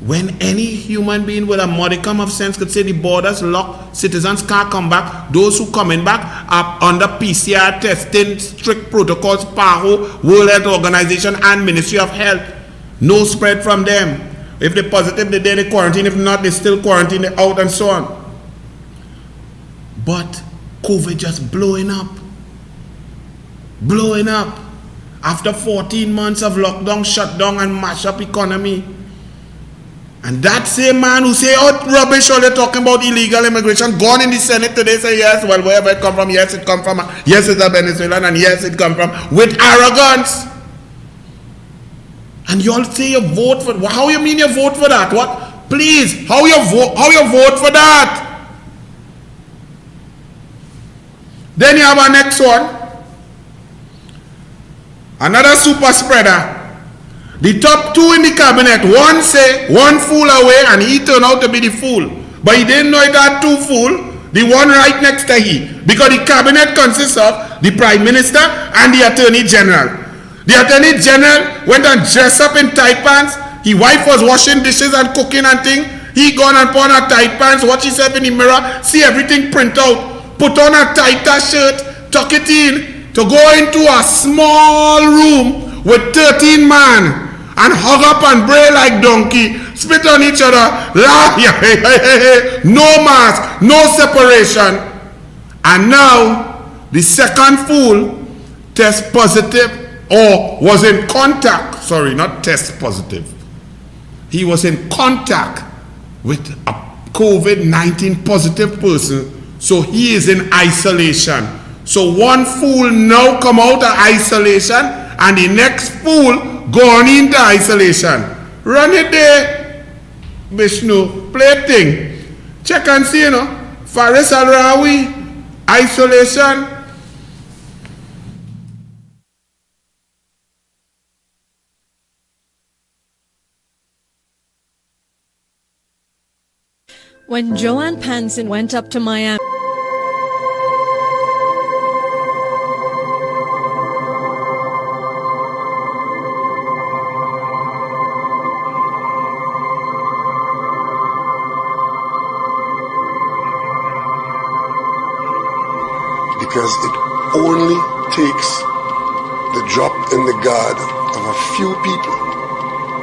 When any human being with a modicum of sense could say the borders locked, citizens can't come back, those who coming back are under PCR testing, strict protocols, PAHO, World Health Organization and Ministry of Health. No spread from them. If they're positive, they're there, they quarantine. If not, they still quarantine, they're out and so on. But COVID just blowing up. Blowing up. After 14 months of lockdown, shutdown and mash up economy. And that same man who say, oh, rubbish, all they're talking about illegal immigration, gone in the Senate today, say, yes, well, wherever it come from, yes, it come from, yes, it's a Venezuelan, and yes, it come from, with arrogance. And y'all say you vote for, how you mean you vote for that? What? Please, how you vote for that? Then you have our next one. Another super spreader. The top two in the cabinet, one say one fool away and he turned out to be the fool. But he didn't know it had two fool, the one right next to he. Because the cabinet consists of the Prime Minister and the Attorney General. The Attorney General went and dressed up in tight pants. His wife was washing dishes and cooking and thing. He gone and put on a tight pants, watch himself in the mirror, see everything print out, put on a tighter shirt, tuck it in, to go into a small room with 13 men. And hug up and bray like donkey, spit on each other, laugh, no mask, no separation. And now, the second fool test positive or was in contact, sorry, not test positive. He was in contact with a COVID-19 positive person, so he is in isolation. So one fool now come out of isolation and the next fool gone into isolation. Run it there, Vishnu. Play a thing. Check and see, you know. Faris Al-Rawi, isolation. When Joanne Panson went up to Miami, because it only takes the drop in the guard of a few people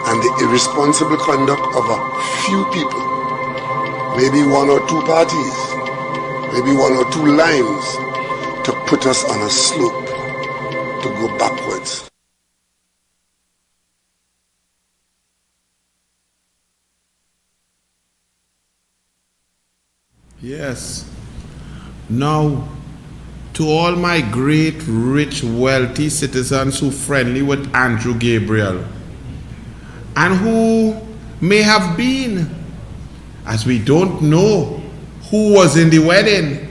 and the irresponsible conduct of a few people, maybe one or two parties, maybe one or two lines, to put us on a slope to go backwards. Yes. Now, to all my great, rich, wealthy citizens who friendly with Andrew Gabriel and who may have been, as we don't know who was in the wedding,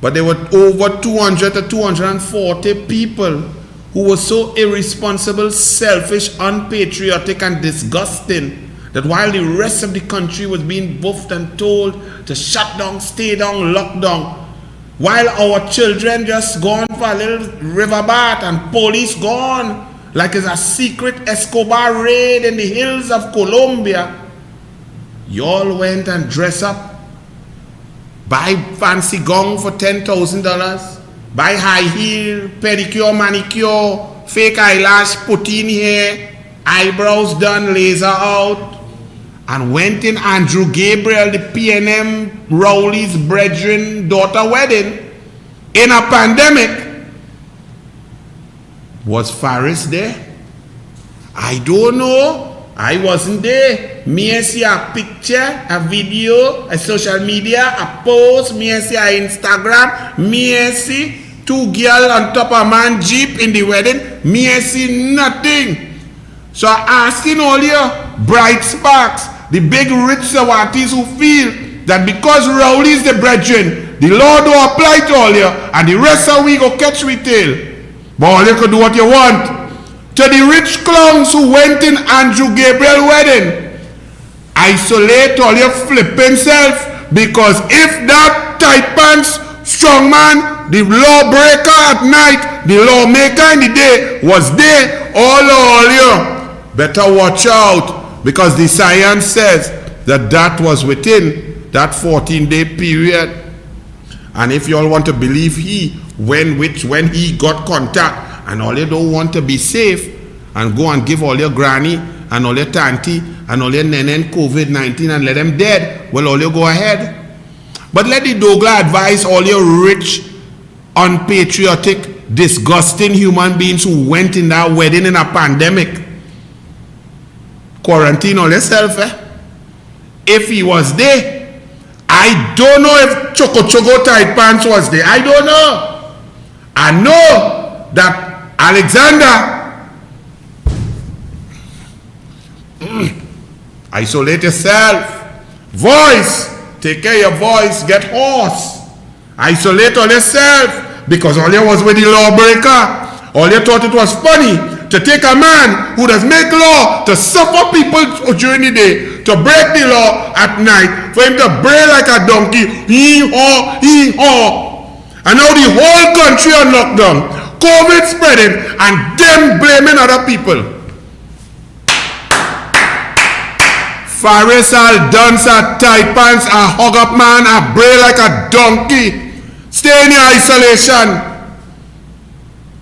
but there were over 200 to 240 people who were so irresponsible, selfish, unpatriotic, and disgusting that while the rest of the country was being buffed and told to shut down, stay down, lock down, while our children just gone for a little river bath and police gone like it's a secret Escobar raid in the hills of Colombia, y'all went and dress up, buy fancy gown for $10,000, buy high heel, pedicure, manicure, fake eyelash, put in hair, eyebrows done, laser out, and went in Andrew Gabriel, the PNM Rowley's brethren daughter wedding in a pandemic. Was Faris there? I don't know. I wasn't there. Me see a picture, a video, a social media, a post, me see a Instagram, me see two girls on top of a man jeep in the wedding, me see nothing. So asking all you bright sparks, the big rich Sawatis who feel that because Rowley is the brethren, the law don't apply to all you, and the rest of we go catch we tail. But all you can do what you want. to the rich clowns who went in Andrew Gabriel wedding. Isolate all your flipping self, because if that tight pants strong man, the lawbreaker at night, the lawmaker in the day, was there, all you better watch out, because the science says that that was within that 14-day period. And if you all want to believe when he got contact, and all you don't want to be safe and go and give all your granny and all your tanty and all your nene COVID-19 and let them dead, well, all you go ahead. But let the Douglas advise all your rich, unpatriotic, disgusting human beings who went in that wedding in a pandemic. Quarantine all yourself, If he was there, I don't know if Choco Tight Pants was there. I don't know. I know that Alexander, isolate yourself. Voice, take care of your voice, get hoarse. Isolate all yourself, because all you was with the lawbreaker. All you thought it was funny to take a man who does make law to suffer people during the day, to break the law at night, for him to bray like a donkey, hee-haw, hee-haw. And now the whole country on lockdown, COVID spreading, and them blaming other people. Faris al dance a tight pants, a hug up man, a bray like a donkey. Stay in your isolation,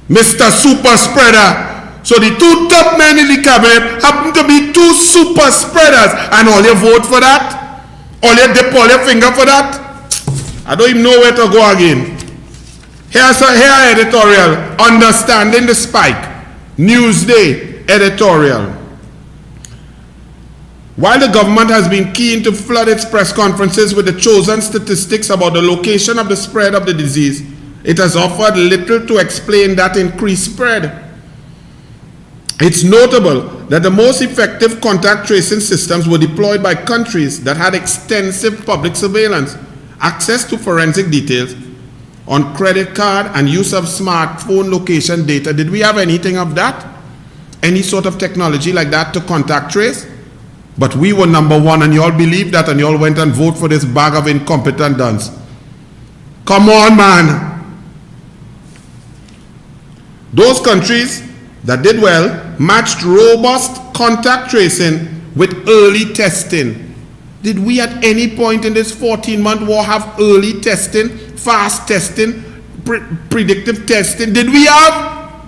Mr. Super Spreader. So the two top men in the cabinet happen to be two super spreaders, and all you vote for that? All you dip all your finger for that? I don't even know where to go again. Here's a editorial, Understanding the Spike, Newsday editorial. While the government has been keen to flood its press conferences with the chosen statistics about the location of the spread of the disease, it has offered little to explain that increased spread. It's notable that the most effective contact tracing systems were deployed by countries that had extensive public surveillance, access to forensic details on credit card, and use of smartphone location data. Did we have anything of that? Any sort of technology like that to contact trace? But we were number one, and you all believe that, and you all went and vote for this bag of incompetent duns. Come on, man. Those countries that did well matched robust contact tracing with early testing. Did we at any point in this 14-month war have early testing, fast testing, predictive testing? Did we have?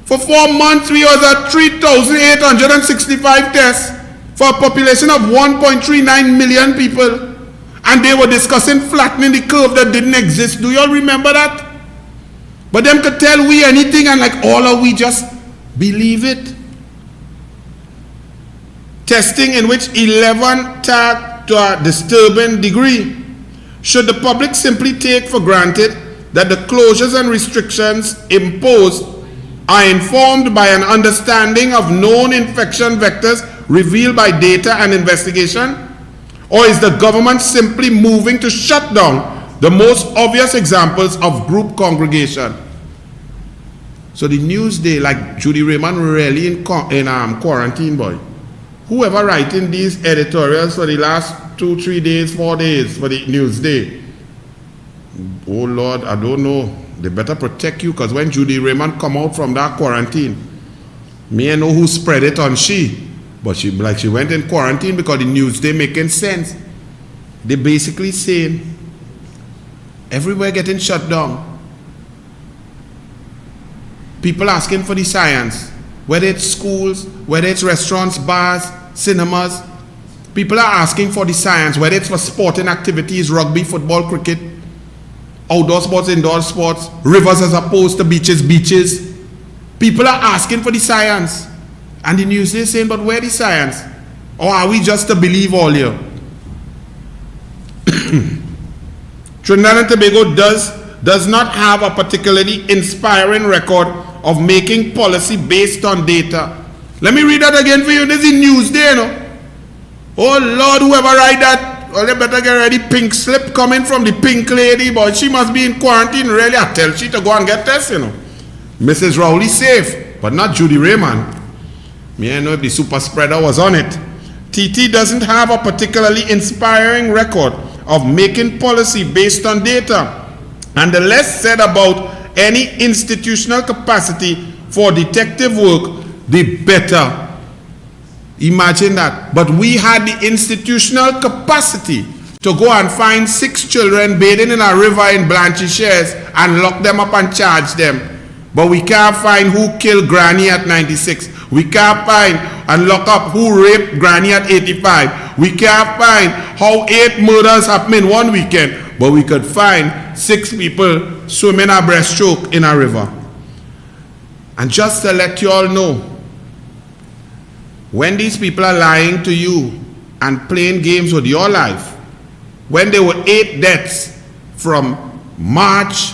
For 4 months we was at 3,865 tests for a population of 1.39 million people. And they were discussing flattening the curve that didn't exist. Do you all remember that? But them could tell we anything, and like all of we just believe it. Testing in which 11 tagged to a disturbing degree. Should the public simply take for granted that the closures and restrictions imposed are informed by an understanding of known infection vectors revealed by data and investigation? Or is the government simply moving to shut down the most obvious examples of group congregation? So the Newsday, like Judy Raymond, really in quarantine, boy. Whoever writing these editorials for the last 2, 3 days, 4 days for the Newsday, oh Lord, I don't know. They better protect you, because when Judy Raymond come out from that quarantine, me I know who spread it on she. But she went in quarantine because the Newsday making sense. They basically saying everywhere getting shut down. People asking for the science, whether it's schools, whether it's restaurants, bars, cinemas. People are asking for the science, whether it's for sporting activities, rugby, football, cricket, outdoor sports, indoor sports, rivers as opposed to beaches. People are asking for the science. And the news is saying, but where the science? Or are we just to believe all here? Trinidad and Tobago does not have a particularly inspiring record of making policy based on data. Let me read that again for you. This is Newsday, you know. Oh Lord, whoever write that, well, they better get ready. Pink slip coming from the pink lady, but she must be in quarantine, really. I tell she to go and get tested, you know. Mrs. Rowley safe, but not Judy Raymond. Me, I know if the super spreader was on it. TT doesn't have a particularly inspiring record of making policy based on data. And the less said about any institutional capacity for detective work, the better. Imagine that. But we had the institutional capacity to go and find 6 children bathing in a river in Blanchisseuse and lock them up and charge them. But we can't find who killed Granny at 96. We can't find and lock up who raped Granny at 85. We can't find how 8 murders happened in one weekend. But we could find 6 people swimming a breaststroke in a river. And just to let you all know, when these people are lying to you and playing games with your life, when there were 8 deaths from March,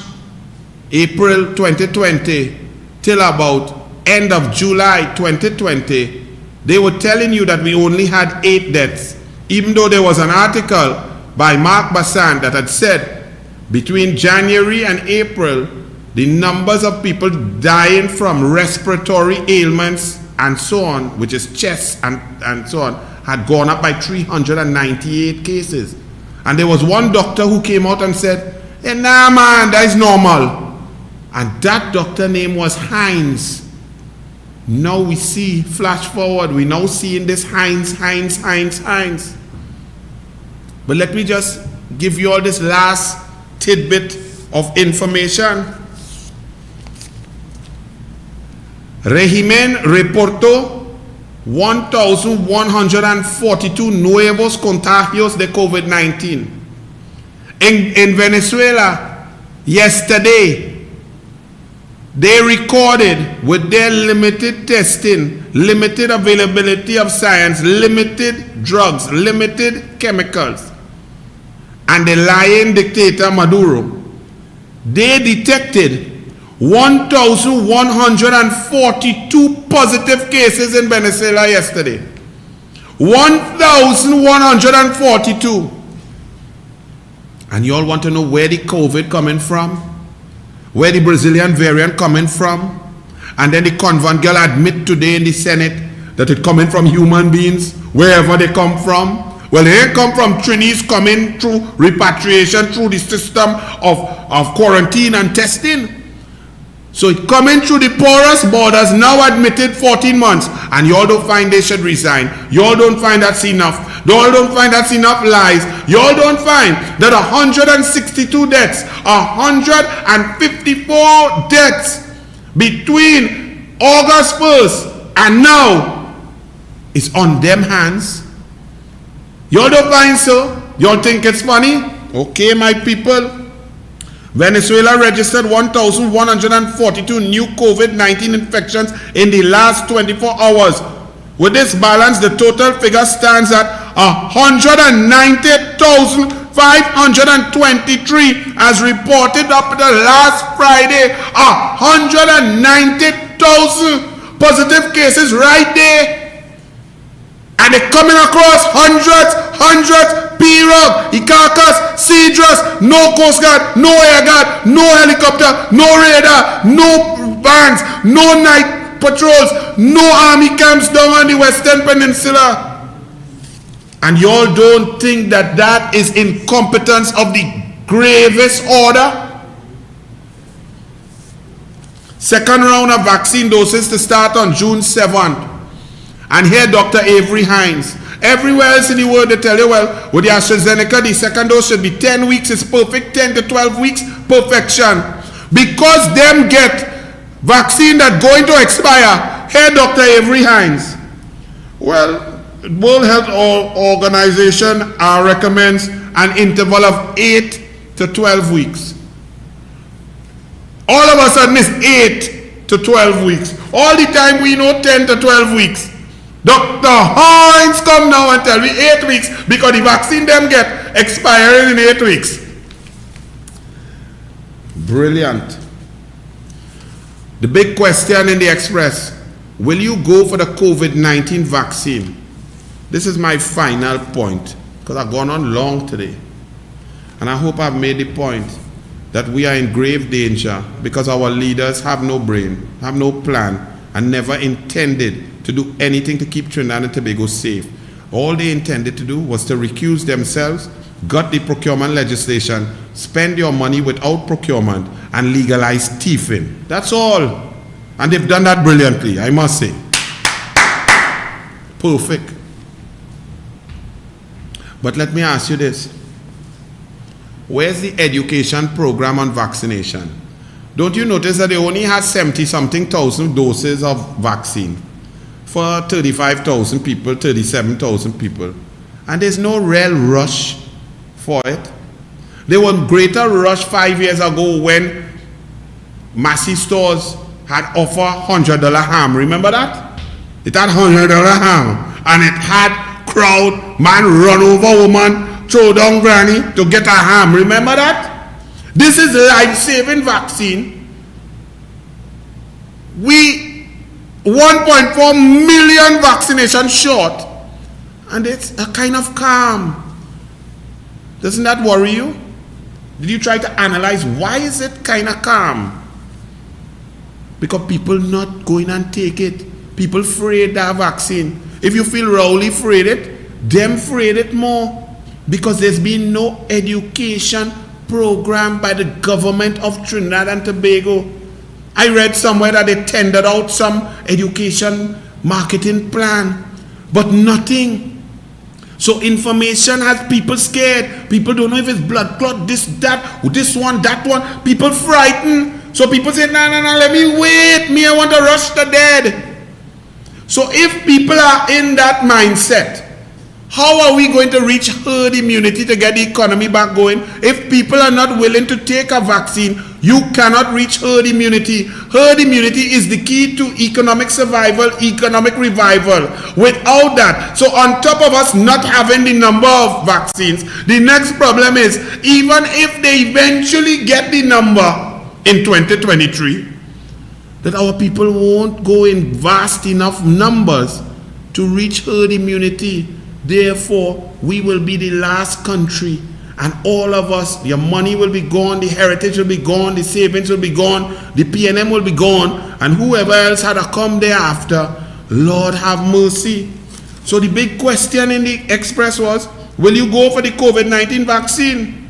April 2020 till about end of July 2020, they were telling you that we only had 8 deaths, even though there was an article by Mark Bassan that had said between January and April, the numbers of people dying from respiratory ailments and so on, which is chest and so on, had gone up by 398 cases. And there was one doctor who came out and said, hey, nah man, that is normal. And that doctor name was Hines. Now we see, flash forward, we now see in this Hines. But let me just give you all this last tidbit of information. Régimen reportó 1,142 nuevos contagios de COVID-19. In Venezuela, yesterday, they recorded with their limited testing, limited availability of science, limited drugs, limited chemicals, and the lying dictator Maduro, they detected 1,142 positive cases in Venezuela yesterday. 1,142. And you all want to know where the COVID coming from? Where the Brazilian variant coming from? And then the convent girl admit today in the Senate that it coming from human beings, wherever they come from. Well, they ain't come from Trinis coming through repatriation, through the system of quarantine and testing. So it coming through the porous borders, now admitted 14 months. And you all don't find they should resign. You all don't find that's enough. You all don't find that's enough lies. You all don't find that 162 deaths, 154 deaths between August 1st and now is on them hands. You all don't find so? You all think it's funny? Okay, my people. Venezuela registered 1,142 new COVID-19 infections in the last 24 hours. With this balance, the total figure stands at 190,523 as reported up to the last Friday. 190,000 positive cases right there. And they're coming across hundreds, P-Rug, Icarus, Cedrus, no Coast Guard, no Air Guard, no helicopter, no radar, no bands, no night patrols, no army camps down on the Western Peninsula. And you all don't think that that is incompetence of the gravest order? Second round of vaccine doses to start on June 7th. And here Dr. Avery Hines. Everywhere else in the world they tell you, well, with the AstraZeneca, the second dose should be 10 weeks, it's perfect, 10 to 12 weeks, perfection. Because them get vaccine that going to expire. Here Dr. Avery Hines. Well, World Health Organization recommends an interval of 8 to 12 weeks. All of a sudden it's 8 to 12 weeks. All the time we know 10 to 12 weeks. Dr. Hines come now and tell me 8 weeks because the vaccine them get expiring in 8 weeks. Brilliant. The big question in the Express, will you go for the COVID-19 vaccine? This is my final point because I've gone on long today. And I hope I've made the point that we are in grave danger because our leaders have no brain, have no plan, and never intended to do anything to keep Trinidad and Tobago safe. All they intended to do was to recuse themselves, gut the procurement legislation, spend your money without procurement, and legalize thieving. That's all. And they've done that brilliantly, I must say. Perfect. But let me ask you this. Where's the education program on vaccination? Don't you notice that they only had 70-something thousand doses of vaccine for 35,000 people, 37,000 people? And there's no real rush for it. There was greater rush 5 years ago when Massey stores had offered $100 ham. Remember that? It had $100 ham. And it had crowd, man run over woman, throw down granny to get a ham. Remember that? This is life-saving vaccine. We 1.4 million vaccinations short. And it's a kind of calm. Doesn't that worry you? Did you try to analyze why is it kind of calm? Because people not going and take it. People afraid that vaccine. If you feel Rowley afraid it, them afraid it more. Because there's been no education program by the government of Trinidad and Tobago. I read somewhere that they tendered out some education marketing plan, but nothing. So information has people scared. People don't know if it's blood clot, this, that, this one, that one. People frightened. So people say, no, let me wait. Me, I want to rush the dead. So if people are in that mindset, how are we going to reach herd immunity to get the economy back going? If people are not willing to take a vaccine, you cannot reach herd immunity. Herd immunity is the key to economic survival, economic revival. Without that, so on top of us not having the number of vaccines, the next problem is, even if they eventually get the number in 2023, that our people won't go in vast enough numbers to reach herd immunity. Therefore, we will be the last country, and all of us, your money will be gone, the heritage will be gone, the savings will be gone, the PNM will be gone, and whoever else had to come thereafter, Lord have mercy. So the big question in the Express was, will you go for the COVID-19 vaccine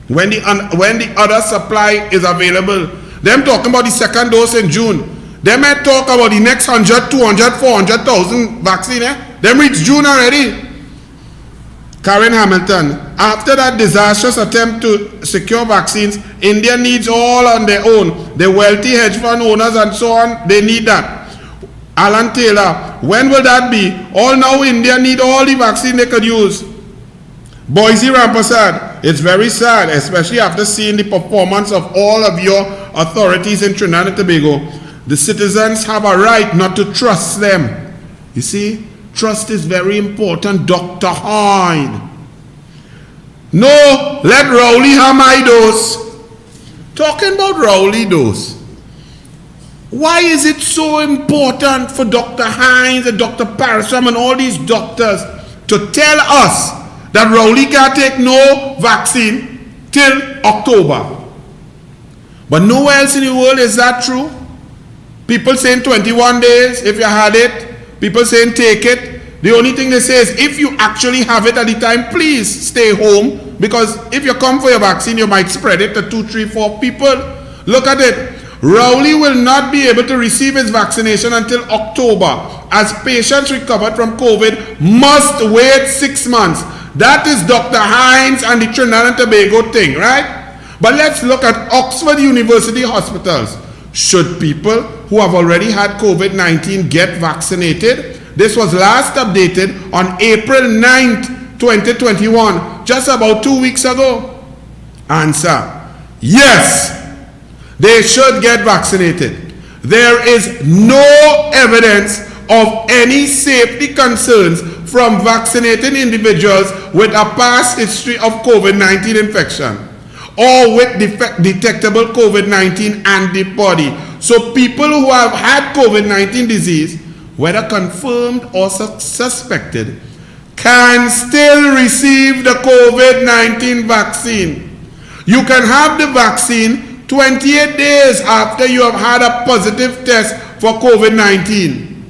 when the other supply is available? Them talking about the second dose in June. They might talk about the next 100, 200, 400,000 vaccine. Them reach June already. Karen Hamilton, after that disastrous attempt to secure vaccines, India needs all on their own. The wealthy hedge fund owners and so on, they need that. Alan Taylor, when will that be? All now India need all the vaccine they could use. Boise Rampasad, it's very sad, especially after seeing the performance of all of your authorities in Trinidad and Tobago. The citizens have a right not to trust them. You see? Trust is very important, Dr. Hyde. No, let Rowley have my dose. Talking about Rowley dose. Why is it so important for Dr. Hines and Dr. Parasam and all these doctors to tell us that Rowley can't take no vaccine till October? But nowhere else in the world is that true. People saying 21 days if you had it. People saying take it. The only thing they say is if you actually have it at the time, please stay home, because if you come for your vaccine, you might spread it to 2, 3, 4 people. Look at it. Rowley will not be able to receive his vaccination until October, as patients recovered from COVID must wait 6 months. That is Dr. Hines and the Trinidad and Tobago thing, right? But let's look at Oxford University hospitals. Should people who have already had COVID-19 get vaccinated? This was last updated on April 9th, 2021, just about 2 weeks ago. Answer: yes, they should get vaccinated. There is no evidence of any safety concerns from vaccinating individuals with a past history of COVID-19 infection or with detectable COVID-19 antibody. So people who have had COVID-19 disease, whether confirmed or suspected, can still receive the COVID-19 vaccine. You can have the vaccine 28 days after you have had a positive test for COVID-19,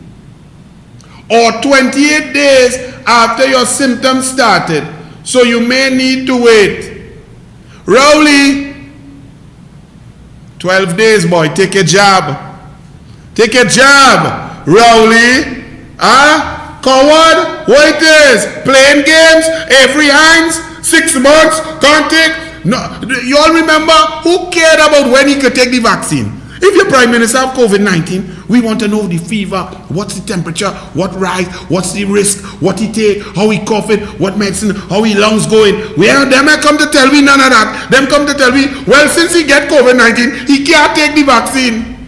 or 28 days after your symptoms started. So you may need to wait. Rowley, 12 days, boy, take a jab. Take a jab, Rowley. Coward, what it is? Playing games, every hands, 6 months, can't take. No, you all remember who cared about when he could take the vaccine? If you're Prime Minister of COVID-19, we want to know the fever, what's the temperature, what rise, what's the risk, what he take, how he coughing, what medicine, how he lungs going. Well, them come to tell me none of that. Them come to tell me, well, since he get COVID-19, he can't take the vaccine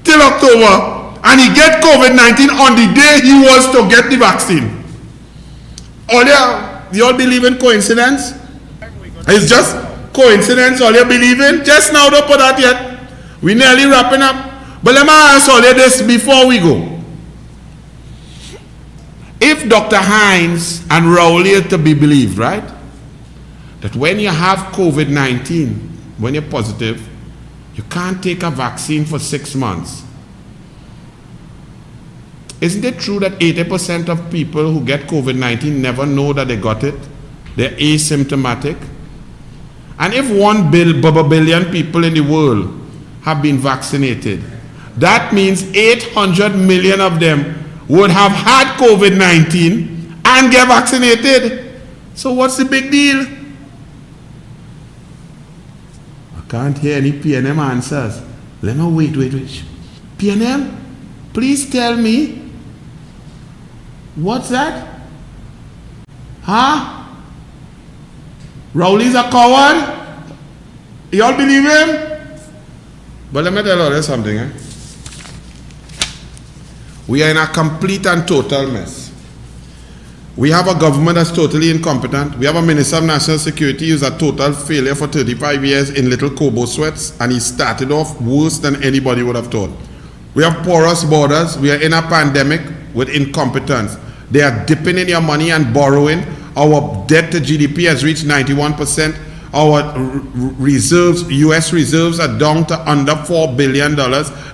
till October. And he get COVID-19 on the day he was to get the vaccine. You all believe in coincidence? It's just coincidence all you believe in? Just now, don't put that yet. We're nearly wrapping up. But let me ask all you this before we go. If Dr. Hines and Rowley are to be believed, right? That when you have COVID-19, when you're positive, you can't take a vaccine for 6 months. Isn't it true that 80% of people who get COVID-19 never know that they got it? They're asymptomatic. And if 1 billion people in the world have been vaccinated, that means 800 million of them would have had COVID-19 and get vaccinated. So what's the big deal? I can't hear any PNM answers. Let me wait. PNM, please tell me. What's that? Rowley's a coward? Y'all believe him? But let me tell you something. We are in a complete and total mess. We have a government that's totally incompetent. We have a Minister of National Security who's a total failure for 35 years in little Kobo sweats, and he started off worse than anybody would have thought. We have porous borders. We are in a pandemic with incompetence. They are dipping in your money and borrowing. Our debt to GDP has reached 91%. Our reserves, US reserves, are down to under $4 billion.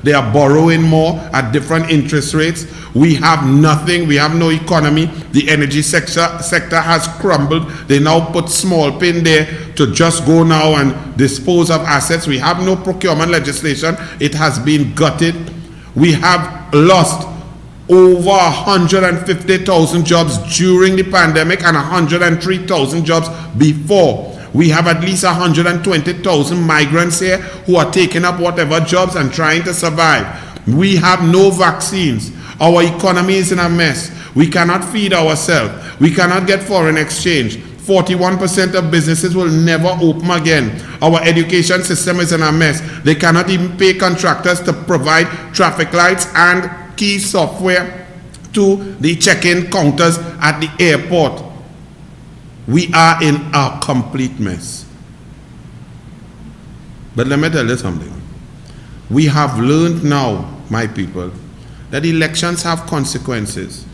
They are borrowing more at different interest rates. We have nothing. We have no economy. The energy sector has crumbled. They now put small pin there to just go now and dispose of assets. We have no procurement legislation. It has been gutted. We have lost over 150,000 jobs during the pandemic and 103,000 jobs before. We have at least 120,000 migrants here who are taking up whatever jobs and trying to survive. We have no vaccines. Our economy is in a mess. We cannot feed ourselves. We cannot get foreign exchange. 41% of businesses will never open again. Our education system is in a mess. They cannot even pay contractors to provide traffic lights and key software to the check-in counters at the airport. We are in a complete mess. But let me tell you something. We have learned now, my people, that elections have consequences.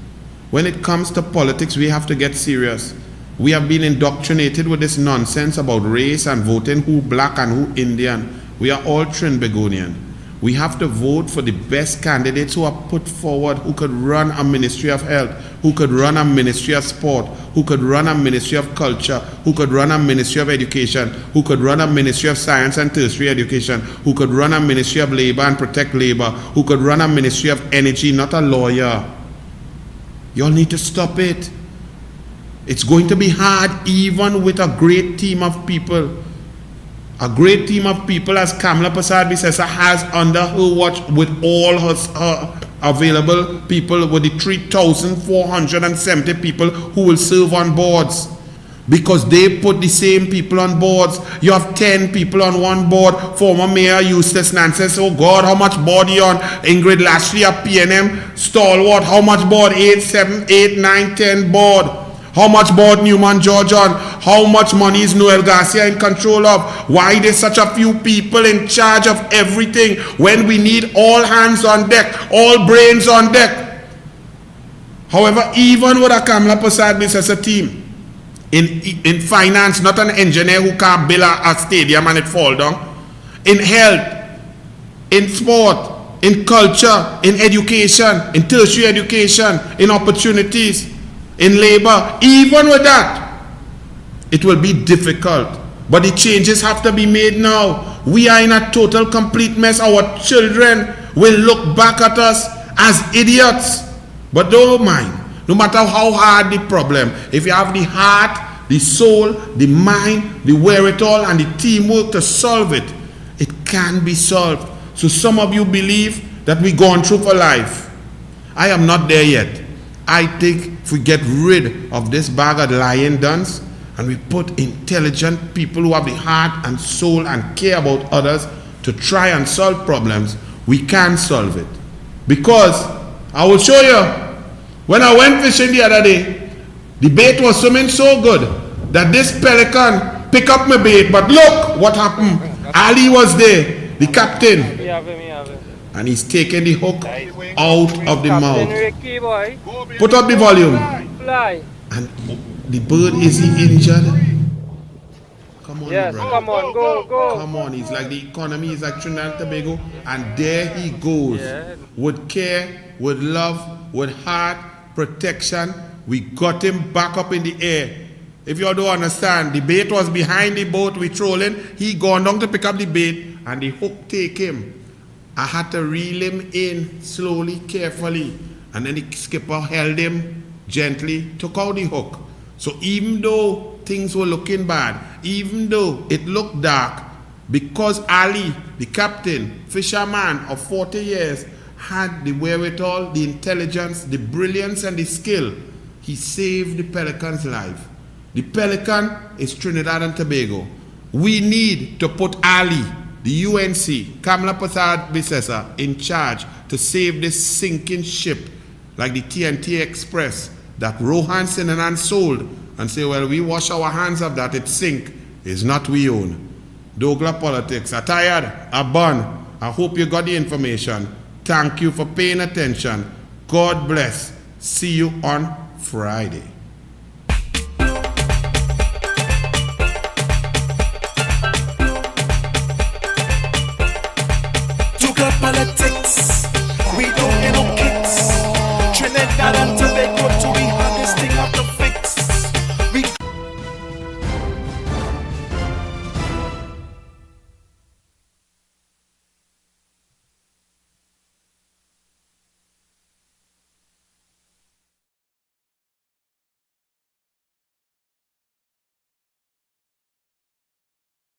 When it comes to politics, we have to get serious. We have been indoctrinated with this nonsense about race and voting, who black and who Indian. We are all Trinbagonian. We have to vote for the best candidates who are put forward, who could run a Ministry of Health, who could run a Ministry of Sport, who could run a Ministry of Culture, who could run a Ministry of Education, who could run a Ministry of Science and Tertiary Education, who could run a Ministry of Labor and protect labor, who could run a Ministry of Energy, not a lawyer. You all need to stop it. It's going to be hard even with a great team of people. A great team of people, as Kamala Persad-Bissessar has under her watch, with all her available people, with the 3,470 people who will serve on boards. Because they put the same people on boards. You have 10 people on one board. Former Mayor Eustace Nance says, oh God, how much board are you on? Ingrid Lashley at PNM, stalwart, how much board? 8, 7, 8, 9, 10 board. How much board Newman George on? How much money is Noel Garcia in control of? Why there's such a few people in charge of everything when we need all hands on deck, all brains on deck? However, even with a Kamala Persad-Bissessar team in finance, not an engineer who can't build a stadium and it fall down. in health, in sport, in culture, in education, in tertiary education, in opportunities, in labor. Even with that, it will be difficult. But the changes have to be made now. We are in a total, complete mess. Our children will look back at us as idiots. But don't mind. No matter how hard the problem, if you have the heart, the soul, the mind, the wherewithal, and the teamwork to solve it, it can be solved. So some of you believe that we're going through for life. I am not there yet. I think if we get rid of this bag of lying duns and we put intelligent people who have the heart and soul and care about others to try and solve problems, we can solve it. Because I will show you, when I went fishing the other day, the bait was swimming so good that this pelican picked up my bait. But look what happened. Ali was there, the captain, and he's taking the hook out of the mouth. Put up the volume. And the bird, is he injured? Come on, yes, brother. come on, go. Come on, he's like the economy is like Trinidad and Tobago, and there he goes. Yeah. With care, with love, with heart, protection, we got him back up in the air. If you all don't understand, the bait was behind the boat, we trolling, he gone down to pick up the bait, and the hook take him. I had to reel him in slowly, carefully, and then the skipper held him gently, took out the hook. So even though things were looking bad, even though it looked dark, because Ali, the captain, fisherman of 40 years, had the wherewithal, the intelligence, the brilliance, and the skill, he saved the pelican's life. The pelican is Trinidad and Tobago. We need to put Ali, the UNC, Kamala Prasad Bisesa, in charge to save this sinking ship like the TNT Express that Rohan Sinanan sold and say, well, we wash our hands of that, it sink. It's not we own. Douglas Politics, I'm tired, I'm done. I hope you got the information. Thank you for paying attention. God bless. See you on Friday.